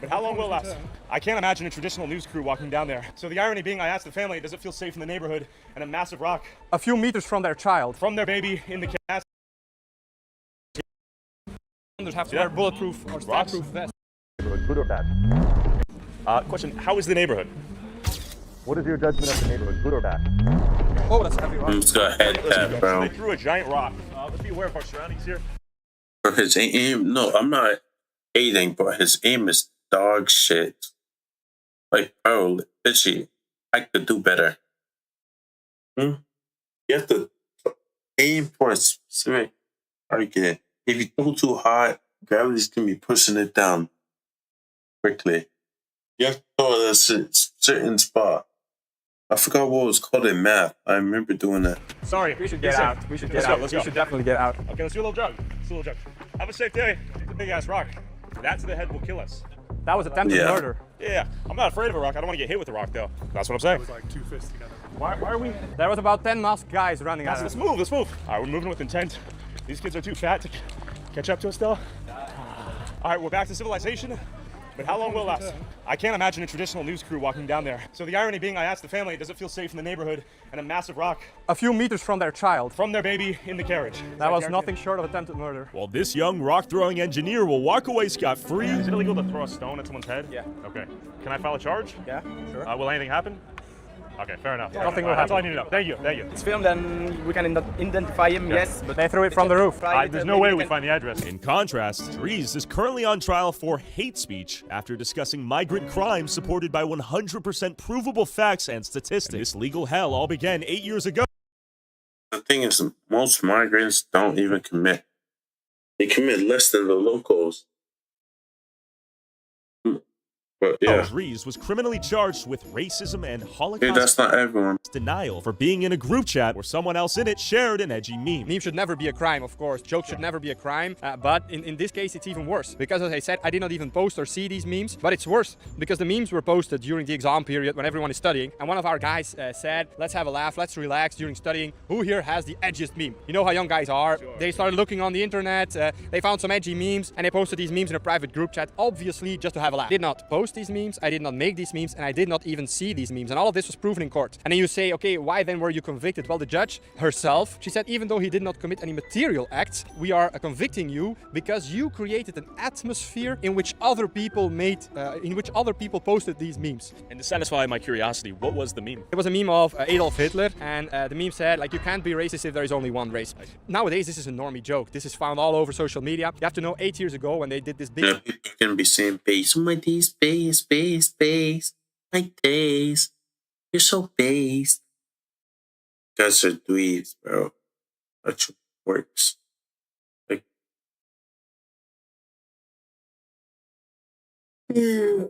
[SPEAKER 6] But how long will it last? I can't imagine a traditional news crew walking down there. So the irony being, I asked the family, does it feel safe in the neighborhood? And a massive rock.
[SPEAKER 3] A few meters from their child.
[SPEAKER 6] From their baby in the cast.
[SPEAKER 3] Have to wear bulletproof or stab-proof vests.
[SPEAKER 6] Good or bad? Question, how is the neighborhood? What is your judgment of the neighborhood, good or bad?
[SPEAKER 3] Oh, that's a heavy rock.
[SPEAKER 1] I'm just gonna head that, bro.
[SPEAKER 6] They threw a giant rock. Let's be aware of our surroundings here.
[SPEAKER 1] For his aim, no, I'm not hating, but his aim is dog shit. Like, bro, literally, I could do better. You have to aim for a specific target. If you go too high, gravity's gonna be pushing it down quickly. You have to go at a certain spot. I forgot what it was called in math. I remember doing that.
[SPEAKER 6] Sorry.
[SPEAKER 3] We should get out. We should get out. We should definitely get out.
[SPEAKER 6] Okay, let's do a little jog. Have a safe day. It's a big ass rock. That to the head will kill us.
[SPEAKER 3] That was attempted murder.
[SPEAKER 6] Yeah, I'm not afraid of a rock. I don't want to get hit with a rock though. That's what I'm saying.
[SPEAKER 3] It was like two fists together. Why are we? There was about 10 masked guys running at us.
[SPEAKER 6] Let's move. All right, we're moving with intent. These kids are too fat to catch up to us though. All right, we're back to civilization. but how long will it last? I can't imagine a traditional news crew walking down there. So the irony being, I asked the family, does it feel safe in the neighborhood? And a massive rock.
[SPEAKER 3] A few meters from their child.
[SPEAKER 6] From their baby in the carriage.
[SPEAKER 3] That was nothing short of attempted murder.
[SPEAKER 2] Well, this young rock-throwing engineer will walk away scot-free.
[SPEAKER 6] Is it illegal to throw a stone at someone's head?
[SPEAKER 3] Yeah.
[SPEAKER 6] Okay. Can I file a charge?
[SPEAKER 3] Yeah, sure.
[SPEAKER 6] Will anything happen? Okay, fair enough.
[SPEAKER 3] Yeah, nothing
[SPEAKER 6] will
[SPEAKER 3] will
[SPEAKER 6] happen. That's all I
[SPEAKER 3] happen.
[SPEAKER 6] need to know. Thank you, thank you.
[SPEAKER 3] It's filmed and we can identify him, yes. But they threw it from the roof.
[SPEAKER 6] There's no way we find the address.
[SPEAKER 2] In contrast, Dries is currently on trial for hate speech after discussing migrant crime supported by 100% provable facts and statistics. This legal hell all began 8 years ago.
[SPEAKER 1] The thing is, most migrants don't even commit. They commit less than the locals. But yeah.
[SPEAKER 2] Dries was criminally charged with racism and Holocaust
[SPEAKER 1] Hey, that's not everyone.
[SPEAKER 2] denial for being in a group chat where someone else in it shared an edgy meme.
[SPEAKER 3] Meme should never be a crime, of course. Jokes should never be a crime. But in this case, it's even worse. Because as I said, I did not even post or see these memes. But it's worse because the memes were posted during the exam period when everyone is studying. And one of our guys said, let's have a laugh, let's relax during studying. Who here has the edgiest meme? You know how young guys are. Sure. They started looking on the internet. They found some edgy memes and they posted these memes in a private group chat, obviously just to have a laugh. I did not post these memes. I did not make these memes, and I did not even see these memes, and all of this was proven in court. And then you say, okay, why then were you convicted? Well, the judge herself, she said, even though he did not commit any material acts, we are convicting you because you created an atmosphere in which other people posted these memes.
[SPEAKER 11] And to satisfy my curiosity, what was the meme?
[SPEAKER 3] It was a meme of Adolf Hitler, and the meme said, like, you can't be racist if there is only one race. Nowadays, this is a normie joke. This is found all over social media. You have to know 8 years ago when they did this big...
[SPEAKER 1] Yeah, people can be saying base. Oh my days, base. My days. You're so based. Guys are dweebs, bro. That's what works. Like, yeah.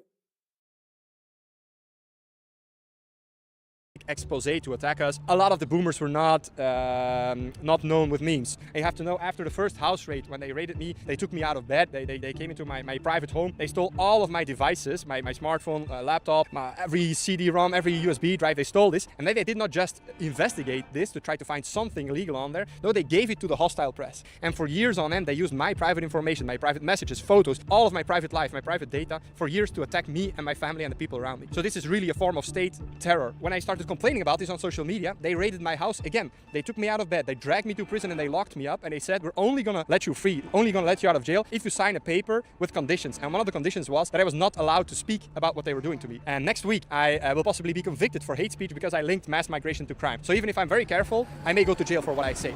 [SPEAKER 3] expose to attack us. A lot of the boomers were not known with memes. And you have to know, after the first house raid, when they raided me, they took me out of bed. They came into my private home. They stole all of my devices, my smartphone, laptop, every CD-ROM, every USB drive. They stole this. And then they did not just investigate this to try to find something illegal on there. No, they gave it to the hostile press. And for years on end, they used my private information, my private messages, photos, all of my private life, my private data, for years to attack me and my family and the people around me. So this is really a form of state terror. When I started complaining about this on social media, they raided my house again. They took me out of bed, they dragged me to prison and they locked me up and they said, we're only gonna let you free, only gonna let you out of jail if you sign a paper with conditions. And one of the conditions was that I was not allowed to speak about what they were doing to me. And next week, I will possibly be convicted for hate speech because I linked mass migration to crime. So even if I'm very careful, I may go to jail for what I say.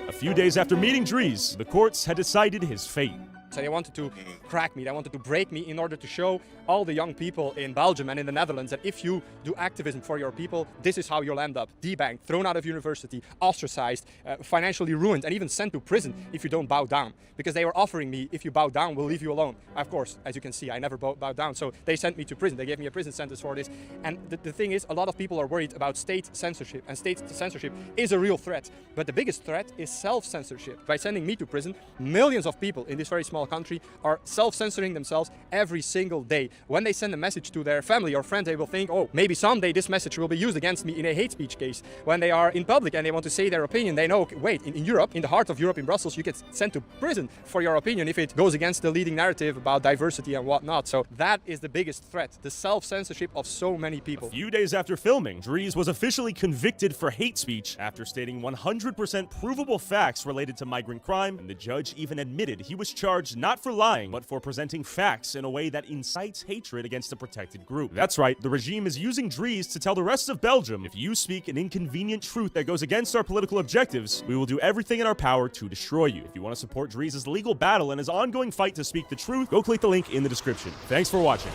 [SPEAKER 2] A few days after meeting Dries, the courts had decided his fate.
[SPEAKER 3] So they wanted to crack me, they wanted to break me in order to show all the young people in Belgium and in the Netherlands that if you do activism for your people, this is how you'll end up. Debanked, thrown out of university, ostracized, financially ruined, and even sent to prison if you don't bow down. Because they were offering me, if you bow down, we'll leave you alone. Of course, as you can see, I never bowed down. So they sent me to prison. They gave me a prison sentence for this. And the thing is, a lot of people are worried about state censorship. And state censorship is a real threat. But the biggest threat is self-censorship. By sending me to prison, millions of people in this very small country are self-censoring themselves every single day. When they send a message to their family or friends, they will think, oh, maybe someday this message will be used against me in a hate speech case. When they are in public and they want to say their opinion, they know, okay, wait, in Europe, in the heart of Europe, in Brussels, you get sent to prison for your opinion if it goes against the leading narrative about diversity and whatnot. So that is the biggest threat, the self-censorship of so many people.
[SPEAKER 2] A few days after filming, Dries was officially convicted for hate speech after stating 100% provable facts related to migrant crime, and the judge even admitted he was charged not for lying, but for presenting facts in a way that incites hatred against a protected group. That's right, the regime is using Dries to tell the rest of Belgium, if you speak an inconvenient truth that goes against our political objectives, we will do everything in our power to destroy you. If you want to support Dries' legal battle and his ongoing fight to speak the truth, go click the link in the description. Thanks for watching.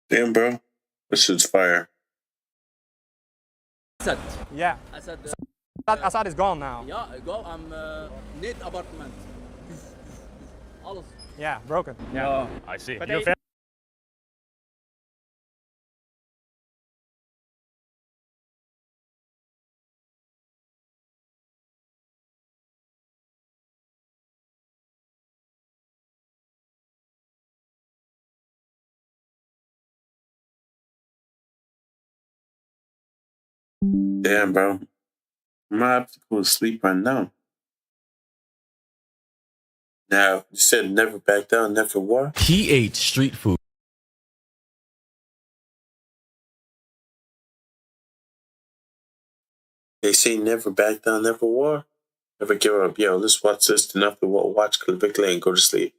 [SPEAKER 1] Damn, bro. This shit's fire.
[SPEAKER 7] Assad.
[SPEAKER 3] Yeah. Assad is gone now.
[SPEAKER 7] Ja, go. Net apartment. Alles.
[SPEAKER 3] Yeah, broken.
[SPEAKER 6] Yeah. I see.
[SPEAKER 3] But
[SPEAKER 6] You're
[SPEAKER 3] they-
[SPEAKER 1] Damn, bro. I'm gonna have to go to sleep right now. Now, you said never back down, never what?
[SPEAKER 14] He ate street food.
[SPEAKER 1] They say never back down, never war. Never give up. Yo, let's watch this enough to watch quickly and go to sleep.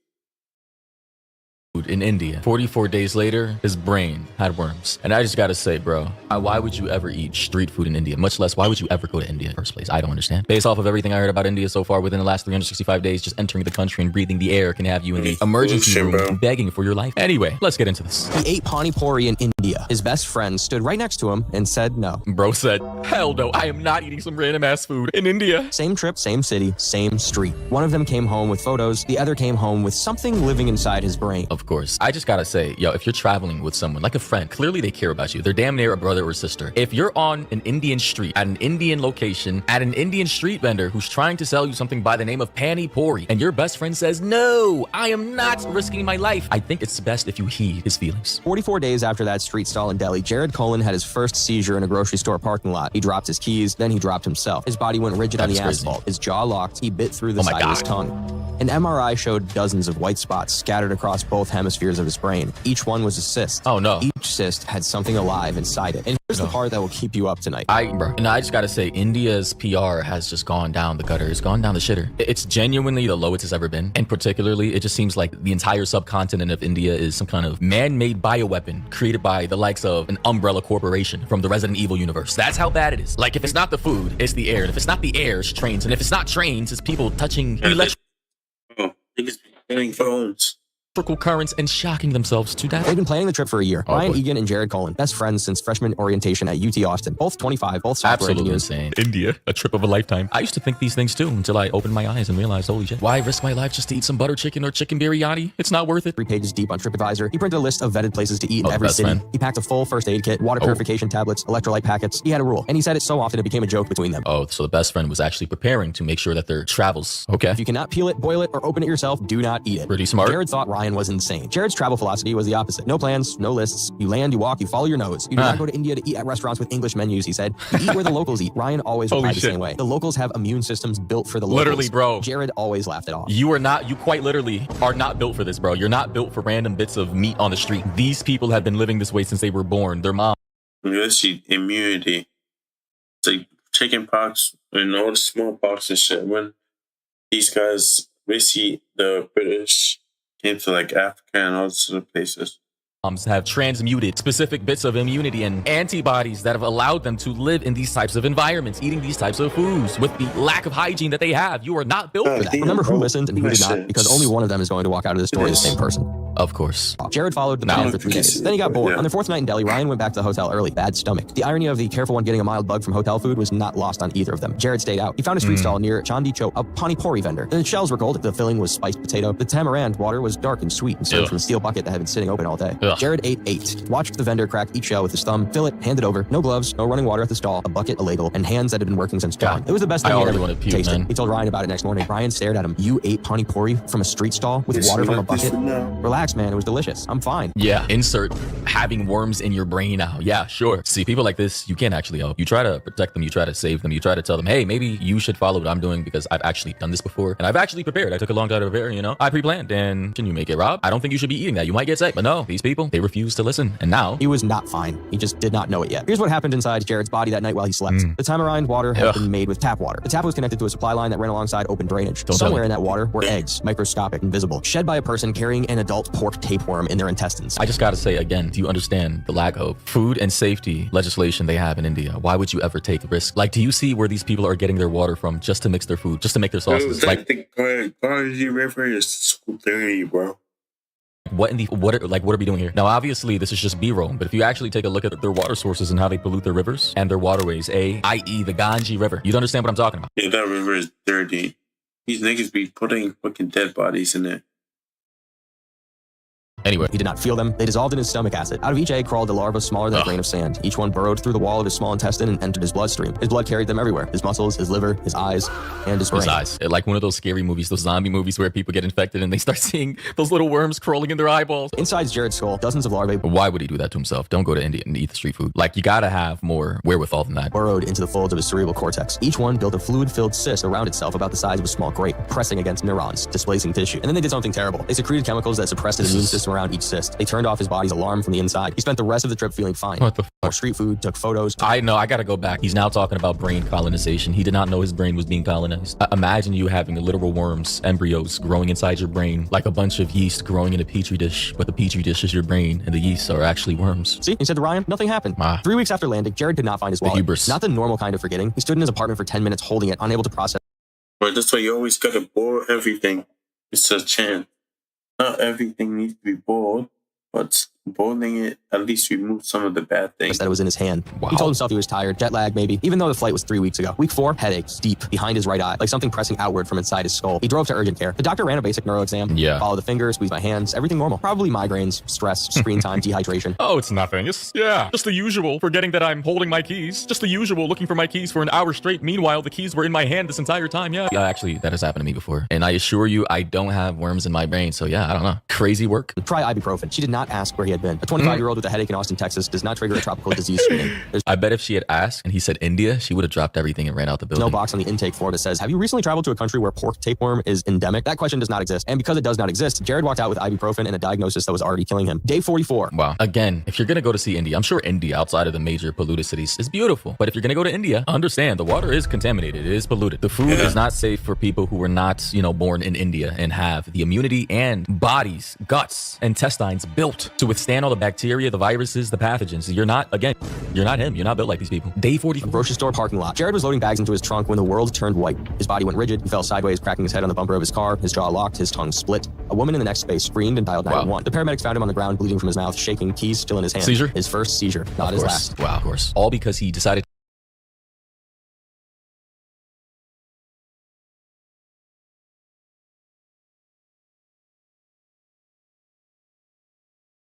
[SPEAKER 14] In India. 44 days later, his brain had worms. And I just gotta say, bro, why would you ever eat street food in India? Much less, why would you ever go to India in the first place? I don't understand. Based off of everything I heard about India so far, within the last 365 days, just entering the country and breathing the air can have you in the emergency room begging for your life. Anyway, let's get into this.
[SPEAKER 19] He ate pani puri in India. His best friend stood right next to him and said no.
[SPEAKER 14] Bro said, hell no, I am not eating some random ass food in India.
[SPEAKER 19] Same trip, same city, same street. One of them came home with photos. The other came home with something living inside his brain.
[SPEAKER 14] Of course. I just gotta say, yo, if you're traveling with someone, like a friend, clearly they care about you. They're damn near a brother or sister. If you're on an Indian street, at an Indian location, at an Indian street vendor who's trying to sell you something by the name of pani puri, and your best friend says, no, I am not risking my life, I think it's best if you heed his feelings.
[SPEAKER 19] 44 days after that street stall in Delhi, Jared Cullen had his first seizure in a grocery store parking lot. He dropped his keys, then he dropped himself. His body went rigid on the asphalt. His jaw locked. He bit through the side of his tongue. An MRI showed dozens of white spots scattered across both hemispheres of his brain. Each one was a cyst.
[SPEAKER 14] Oh no.
[SPEAKER 19] Each cyst had something alive inside it. And here's the part that will keep you up tonight.
[SPEAKER 14] I just gotta say, India's PR has just gone down the gutter. It's gone down the shitter. It's genuinely the lowest it's ever been. And particularly, it just seems like the entire subcontinent of India is some kind of man-made bioweapon created by the likes of an umbrella corporation from the Resident Evil universe. That's how bad it is. Like, if it's not the food, it's the air. And if it's not the air, it's trains. And if it's not trains, it's people touching electrical
[SPEAKER 1] phones.
[SPEAKER 14] Currents and shocking themselves to death.
[SPEAKER 19] They've been planning the trip for a year. Ryan Egan and Jared Cullen, best friends since freshman orientation at UT Austin. Both 25, both software engineers.
[SPEAKER 14] Insane. India, a trip of a lifetime. I used to think these things too until I opened my eyes and realized, holy shit, why risk my life just to eat some butter chicken or chicken biryani? It's not worth it.
[SPEAKER 19] 3 pages deep on TripAdvisor. He printed a list of vetted places to eat in every city. He packed a full first aid kit, water purification tablets, electrolyte packets. He had a rule, and he said it so often it became a joke between them.
[SPEAKER 14] Oh, so the best friend was actually preparing to make sure that their travels. Okay.
[SPEAKER 19] If you cannot peel it, boil it, or open it yourself, do not eat it.
[SPEAKER 14] Pretty smart.
[SPEAKER 19] Jared thought Ryan was insane. Jared's travel philosophy was the opposite. No plans, no lists. You land, you walk, you follow your nose. You do not go to India to eat at restaurants with English menus, he said. You eat where the locals eat. Ryan always replied the same way. The locals have immune systems built for the locals.
[SPEAKER 14] Literally, bro.
[SPEAKER 19] Jared always laughed it off.
[SPEAKER 14] You quite literally are not built for this, bro. You're not built for random bits of meat on the street. These people have been living this way since they were born. Their mom.
[SPEAKER 1] Let's see, immunity. It's like chicken pox and all the smallpox and shit. When these guys, basically the British, came to like Africa and all these other places.
[SPEAKER 14] Have transmuted specific bits of immunity and antibodies that have allowed them to live in these types of environments, eating these types of foods with the lack of hygiene that they have. You are not built for that.
[SPEAKER 19] Remember who listened and who did not? Because only one of them is going to walk out of this story the same person.
[SPEAKER 14] Of course.
[SPEAKER 19] Jared followed the plan for 3 days. Then he got bored. On their 4th night in Delhi, Ryan went back to the hotel early. Bad stomach. The irony of the careful one getting a mild bug from hotel food was not lost on either of them. Jared stayed out. He found a street stall near Chandi Chowk, a pani puri vendor. The shells were cold. The filling was spiced potato. The tamarind water was dark and sweet and served from a steel bucket that had been sitting open all day. Jared ate 8. Watched the vendor crack each shell with his thumb, fill it, hand it over. No gloves, no running water at the stall, a bucket, a ladle, and hands that had been working since dawn. It was the best thing he ever tasted. He told Ryan about it next morning. Ryan stared at him. You ate pani puri from a street stall with water from a bucket? Relax, man. It was delicious. I'm fine.
[SPEAKER 14] Yeah, insert having worms in your brain now. Yeah, sure. See, people like this, you can't actually help. You try to protect them. You try to save them. You try to tell them, hey, maybe you should follow what I'm doing because I've actually done this before. And I've actually prepared. I took a long time to prepare, I pre-planned. And can you make it, Rob? I don't think you should be eating that. You might get sick. But no, these people, they refuse to listen. And now
[SPEAKER 19] he was not fine. He just did not know it yet. Here's what happened inside Jared's body that night while he slept. The tamarind water had been made with tap water. The tap was connected to a supply line that ran alongside open drainage. Somewhere in that water were eggs, microscopic, invisible, shed by a person carrying an adult pork tapeworm in their intestines.
[SPEAKER 14] I just gotta say again, do you understand the lack of food and safety legislation they have in India? Why would you ever take a risk? Like, do you see where these people are getting their water from just to mix their food, just to make their sauces?
[SPEAKER 1] Like the Ganges River is so dirty, bro.
[SPEAKER 14] What are we doing here? Now, obviously, this is just B-roll, but if you actually take a look at their water sources and how they pollute their rivers and their waterways, i.e. the Ganges River, you'd understand what I'm talking about.
[SPEAKER 1] Yeah, that river is dirty. These niggas be putting fucking dead bodies in there.
[SPEAKER 14] Anyway,
[SPEAKER 19] he did not feel them. They dissolved in his stomach acid. Out of each egg crawled a larva smaller than a grain of sand. Each one burrowed through the wall of his small intestine and entered his bloodstream. His blood carried them everywhere. His muscles, his liver, his eyes, and his brain.
[SPEAKER 14] His eyes. Like one of those scary movies, those zombie movies where people get infected and they start seeing those little worms crawling in their eyeballs.
[SPEAKER 19] Inside Jared's skull, dozens of larvae.
[SPEAKER 14] Why would he do that to himself? Don't go to India and eat the street food. Like, you gotta have more wherewithal than that.
[SPEAKER 19] Burrowed into the folds of his cerebral cortex. Each one built a fluid-filled cyst around itself about the size of a small grape, pressing against neurons, displacing tissue. And then they did something terrible. They secreted chemicals that suppressed his immune system around each cyst. They turned off his body's alarm from the inside. He spent the rest of the trip feeling fine.
[SPEAKER 14] What the f?
[SPEAKER 19] More street food, took photos.
[SPEAKER 14] I know, I gotta go back. He's now talking about brain colonization. He did not know his brain was being colonized. Imagine you having literal worms, embryos growing inside your brain, like a bunch of yeast growing in a petri dish, but the petri dish is your brain and the yeast are actually worms.
[SPEAKER 19] See, he said to Ryan, nothing happened. 3 weeks after landing, Jared could not find his wallet.
[SPEAKER 14] Hubris.
[SPEAKER 19] Not the normal kind of forgetting. He stood in his apartment for 10 minutes holding it, unable to process.
[SPEAKER 1] But that's why you always gotta boil everything. It's a chance. Not everything needs to be boiled, but boiling it at least removes some of the bad things.
[SPEAKER 19] That it was in his hand.
[SPEAKER 14] Wow.
[SPEAKER 19] He told himself he was tired, jet lag maybe, even though the flight was 3 weeks ago. Week 4, headaches deep behind his right eye, like something pressing outward from inside his skull. He drove to urgent care. The doctor ran a basic neuro exam.
[SPEAKER 14] Yeah.
[SPEAKER 19] Followed the finger, squeezed my hands, everything normal. Probably migraines, stress, screen time, dehydration.
[SPEAKER 11] Oh, it's nothing. It's just the usual. Forgetting that I'm holding my keys. Just the usual. Looking for my keys for an hour straight. Meanwhile, the keys were in my hand this entire time. Yeah.
[SPEAKER 14] Actually, that has happened to me before. And I assure you, I don't have worms in my brain. So yeah, I don't know. Crazy work.
[SPEAKER 19] Try ibuprofen. She did not ask where he had been. A 25-year-old with a headache in Austin, Texas does not trigger a tropical disease screening.
[SPEAKER 14] I bet if she had asked and he said India, she would have dropped everything and ran out the building.
[SPEAKER 19] No box on the intake form that says, have you recently traveled to a country where pork tapeworm is endemic? That question does not exist. And because it does not exist, Jared walked out with ibuprofen and a diagnosis that was already killing him. Day 44.
[SPEAKER 14] Wow. Again, if you're going to go to see India, I'm sure India outside of the major polluted cities is beautiful. But if you're going to go to India, understand the water is contaminated. It is polluted. The food is not safe for people who were not, born in India and have the immunity and bodies, guts, intestines built to withstand all the bacteria, the viruses, the pathogens. You're not him. You're not built like these people. Day 40.
[SPEAKER 19] A grocery store parking lot. Jared was loading bags into his trunk when the world turned white. His body went rigid. He fell sideways, cracking his head on the bumper of his car. His jaw locked. His tongue split. A woman in the next space screamed and dialed 911. The paramedics found him on the ground, bleeding from his mouth, shaking, keys still in his hand.
[SPEAKER 14] Seizure?
[SPEAKER 19] His first seizure, not his last.
[SPEAKER 14] Wow, of course. All because he decided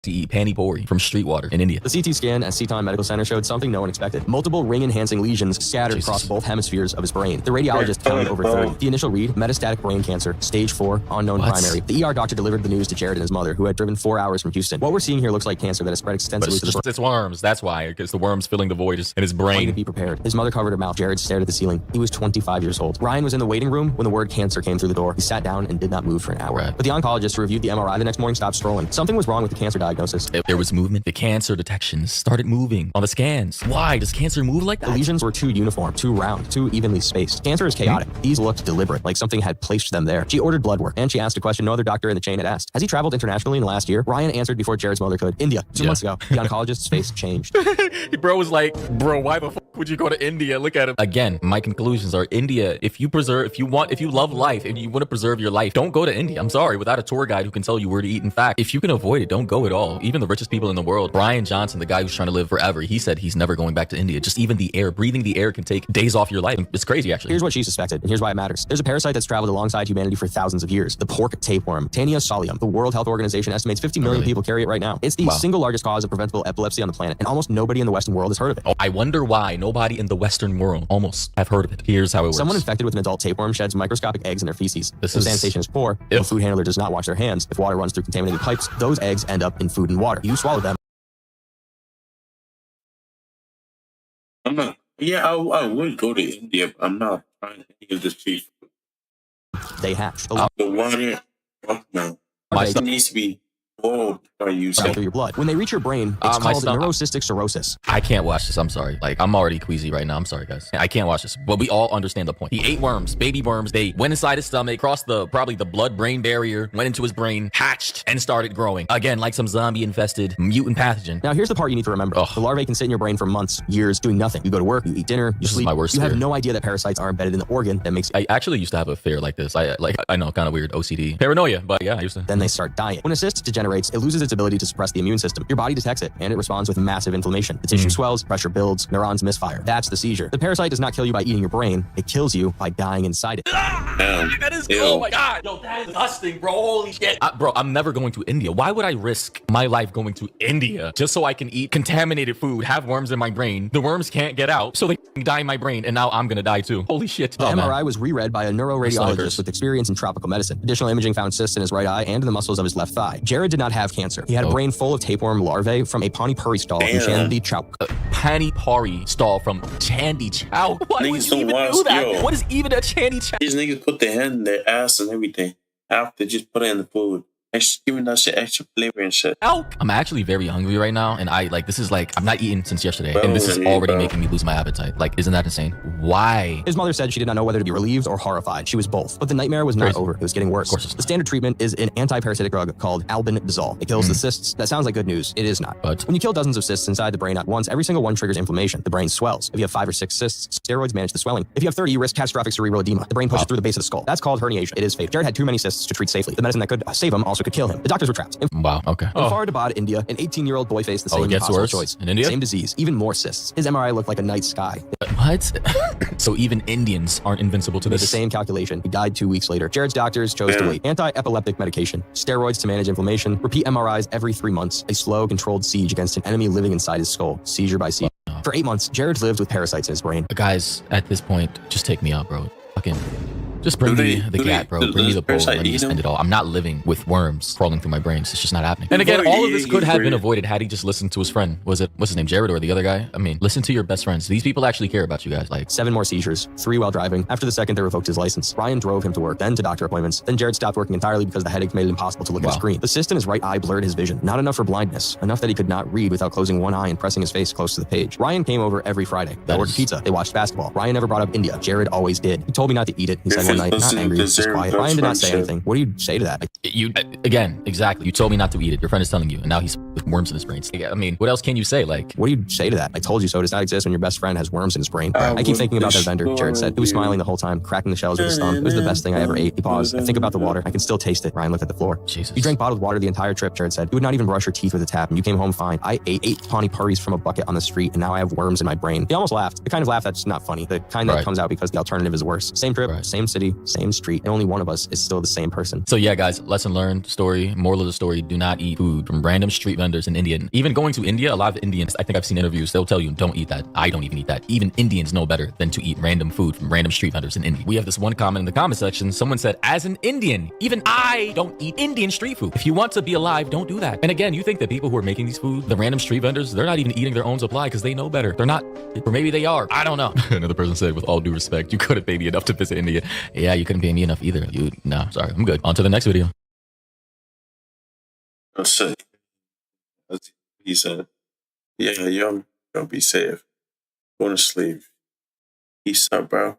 [SPEAKER 14] to eat pani puri from street water in India.
[SPEAKER 19] The CT scan at Seton Medical Center showed something no one expected. Multiple ring-enhancing lesions scattered across both hemispheres of his brain. The radiologist counted over 30. The initial read, metastatic brain cancer, stage 4, unknown primary. The ER doctor delivered the news to Jared and his mother, who had driven 4 hours from Houston. What we're seeing here looks like cancer that has spread extensively to the brain.
[SPEAKER 14] It's worms. That's why. Because the worms filling the void in his brain.
[SPEAKER 19] To be prepared. His mother covered her mouth. Jared stared at the ceiling. He was 25 years old. Ryan was in the waiting room when the word cancer came through the door. He sat down and did not move for an hour.
[SPEAKER 14] Right.
[SPEAKER 19] But the oncologist who reviewed the MRI the next morning stopped scrolling. Something was wrong with the cancer diagnosis.
[SPEAKER 14] There was movement. The cancer detections started moving on the scans. Why does cancer move like that?
[SPEAKER 19] The lesions were too uniform, too round, too evenly spaced. Cancer is chaotic. These looked deliberate, like something had placed them there. She ordered blood work, and she asked a question no other doctor in the chain had asked. Has he traveled internationally in the last year? Ryan answered before Jared's mother could. India, 2 months ago. The oncologist's face changed.
[SPEAKER 14] Bro was like, bro, why the fuck would you go to India? Look at him. Again, my conclusions are India, if you love life and you want to preserve your life, don't go to India. I'm sorry, without a tour guide who can tell you where to eat. In fact, if you can avoid it, don't go at all. Even the richest people in the world, Brian Johnson, the guy who's trying to live forever, he said he's never going back to India. Just even the air, breathing the air can take days off your life. It's crazy, actually.
[SPEAKER 19] Here's what she suspected, and here's why it matters. There's a parasite that's traveled alongside humanity for thousands of years. The pork tapeworm, Tania solium. The World Health Organization estimates 50 million people carry it right now. It's the single largest cause of preventable epilepsy on the planet, and almost nobody in the Western world has heard of it.
[SPEAKER 14] Oh, I wonder why nobody in the Western world almost have heard of it. Here's how it works.
[SPEAKER 19] Someone infected with an adult tapeworm sheds microscopic eggs in their feces. If
[SPEAKER 14] is-
[SPEAKER 19] sanitation is poor, if a food handler does not wash their hands, if water runs through contaminated pipes, those eggs end up in food and water. You swallow them.
[SPEAKER 1] I'm not. Yeah, I would go to India, but I'm not trying any of this cheap.
[SPEAKER 19] They hatch.
[SPEAKER 1] The water, fuck no. It needs to be boiled by you.
[SPEAKER 19] Through your blood. When they reach your brain, it's called neurocystic cirrhosis.
[SPEAKER 14] I can't watch this. I'm sorry. Like, I'm already queasy right now. I'm sorry, guys. I can't watch this. But we all understand the point. He ate worms, baby worms. They went inside his stomach, crossed probably the blood-brain barrier, went into his brain, hatched, and started growing. Again, like some zombie-infested mutant pathogen.
[SPEAKER 19] Now, here's the part you need to remember. The larvae can sit in your brain for months, years, doing nothing. You go to work, you eat dinner, you sleep.
[SPEAKER 14] Is my worst
[SPEAKER 19] you have
[SPEAKER 14] fear.
[SPEAKER 19] no idea that parasites are embedded in the organ that makes.
[SPEAKER 14] I actually used to have a fear like this. I know, kind of weird, OCD, paranoia, but yeah, I used to.
[SPEAKER 19] Then they start dying. When a cyst degenerates, it loses its its ability to suppress the immune system. Your body detects it, and it responds with massive inflammation. The tissue swells, pressure builds, neurons misfire. That's the seizure. The parasite does not kill you by eating your brain. It kills you by dying inside it.
[SPEAKER 14] That is, oh my god. Yo, that is disgusting, bro. Holy shit. Bro, I'm never going to India. Why would I risk my life going to India just so I can eat contaminated food, have worms in my brain? The worms can't get out, so they die in my brain, and now I'm gonna die too. Holy shit.
[SPEAKER 19] The MRI was reread by a neuroradiologist with experience in tropical medicine. Additional imaging found cysts in his right eye and in the muscles of his left thigh. Jared did not have cancer. He had a brain full of tapeworm larvae from a Pani Puri stall in Chandi Chowk.
[SPEAKER 14] Pani Puri stall from Chandi Chowk. Why would you even do that? What is even a Chandi Chowk?
[SPEAKER 1] These niggas put their hand in their ass and everything after just put it in the food. Extra, giving that shit extra flavor and shit.
[SPEAKER 14] I'm actually very hungry right now, and I'm not eating since yesterday, and this is already making me lose my appetite. Like, isn't that insane? Why?
[SPEAKER 19] His mother said she did not know whether to be relieved or horrified. She was both. But the nightmare was not over. It was getting worse. The standard treatment is an anti-parasitic drug called albendazole. It kills the cysts. That sounds like good news. It is not. But when you kill dozens of cysts inside the brain at once, every single one triggers inflammation. The brain swells. If you have 5 or 6 cysts, steroids manage the swelling. If you have 30, you risk catastrophic cerebral edema. The brain pushes through the base of the skull. That's called herniation. It is fatal. Jared had too many cysts to treat safely. The medicine that could save him also could kill him. The doctors were trapped.
[SPEAKER 14] Wow, okay.
[SPEAKER 19] In Faridabad, India, an 18-year-old boy faced the same
[SPEAKER 14] it gets
[SPEAKER 19] impossible
[SPEAKER 14] worse
[SPEAKER 19] choice.
[SPEAKER 14] in India?
[SPEAKER 19] Same disease, even more cysts. His MRI looked like a night sky.
[SPEAKER 14] What? So even Indians aren't invincible to
[SPEAKER 19] With
[SPEAKER 14] this?
[SPEAKER 19] the same calculation, he died 2 weeks later. Jared's doctors chose to wait. Anti-epileptic medication, steroids to manage inflammation, repeat MRIs every 3 months, a slow, controlled siege against an enemy living inside his skull, seizure by seizure. For 8 months, Jared lived with parasites in his brain.
[SPEAKER 14] Guys, at this point, just take me out, bro. Fucking... Just bring me the cat, bro. Bring me the bowl. Let me just end it all. I'm not living with worms crawling through my brains. It's just not happening. And again, all of this could have been avoided had he just listened to his friend. What's his name, Jared or the other guy? I mean, listen to your best friends. These people actually care about you guys. Like
[SPEAKER 19] 7 more seizures, 3 while driving. After the second, they revoked his license. Ryan drove him to work, then to doctor appointments. Then Jared stopped working entirely because the headache made it impossible to look at a screen. The cyst in his right eye blurred his vision. Not enough for blindness. Enough that he could not read without closing one eye and pressing his face close to the page. Ryan came over every Friday. They ordered pizza. They watched basketball. Ryan never brought up India. Jared always did. He told me not to eat it. He said one night, not angry, just quiet. Ryan did not say anything. What do you say to that?
[SPEAKER 14] Again, exactly. You told me not to eat it. Your friend is telling you, and now he's with worms in his brain. I mean, what else can you say? Like,
[SPEAKER 19] what do you say to that? I told you so. Does not exist when your best friend has worms in his brain. I keep thinking about that vendor, Jared said. He was smiling the whole time, cracking the shells with his thumb. It was the best thing I ever ate. He paused. I think about the water. I can still taste it. Ryan looked at the floor.
[SPEAKER 14] Jesus.
[SPEAKER 19] You drank bottled water the entire trip, Jared said. You would not even brush your teeth with a tap, and you came home fine. I ate 8 Pani Puris from a bucket on the street, and now I have worms in my brain. He almost laughed. The kind of laugh that's not funny. The kind that comes out because the alternative is worse. Same trip, same city, same street, and only one of us is still the same person.
[SPEAKER 14] So yeah, guys, lesson learned, story, moral of the story, do not eat food from random street vendors in India. Even going to India, a lot of Indians, I think I've seen interviews, they'll tell you, don't eat that. I don't even eat that. Even Indians know better than to eat random food from random street vendors in India. We have this one comment in the comment section. Someone said, as an Indian, even I don't eat Indian street food. If you want to be alive, don't do that. And again, you think that people who are making these food, the random street vendors, they're not even eating their own supply because they know better. They're not, or maybe they are. I don't know. Another person said, with all due respect, you couldn't pay me enough to visit India. Yeah, you couldn't pay me enough either. No, sorry, I'm good. On to the next video.
[SPEAKER 1] That's it. He said, yeah, you're gonna be safe. Go to sleep. Peace out, bro.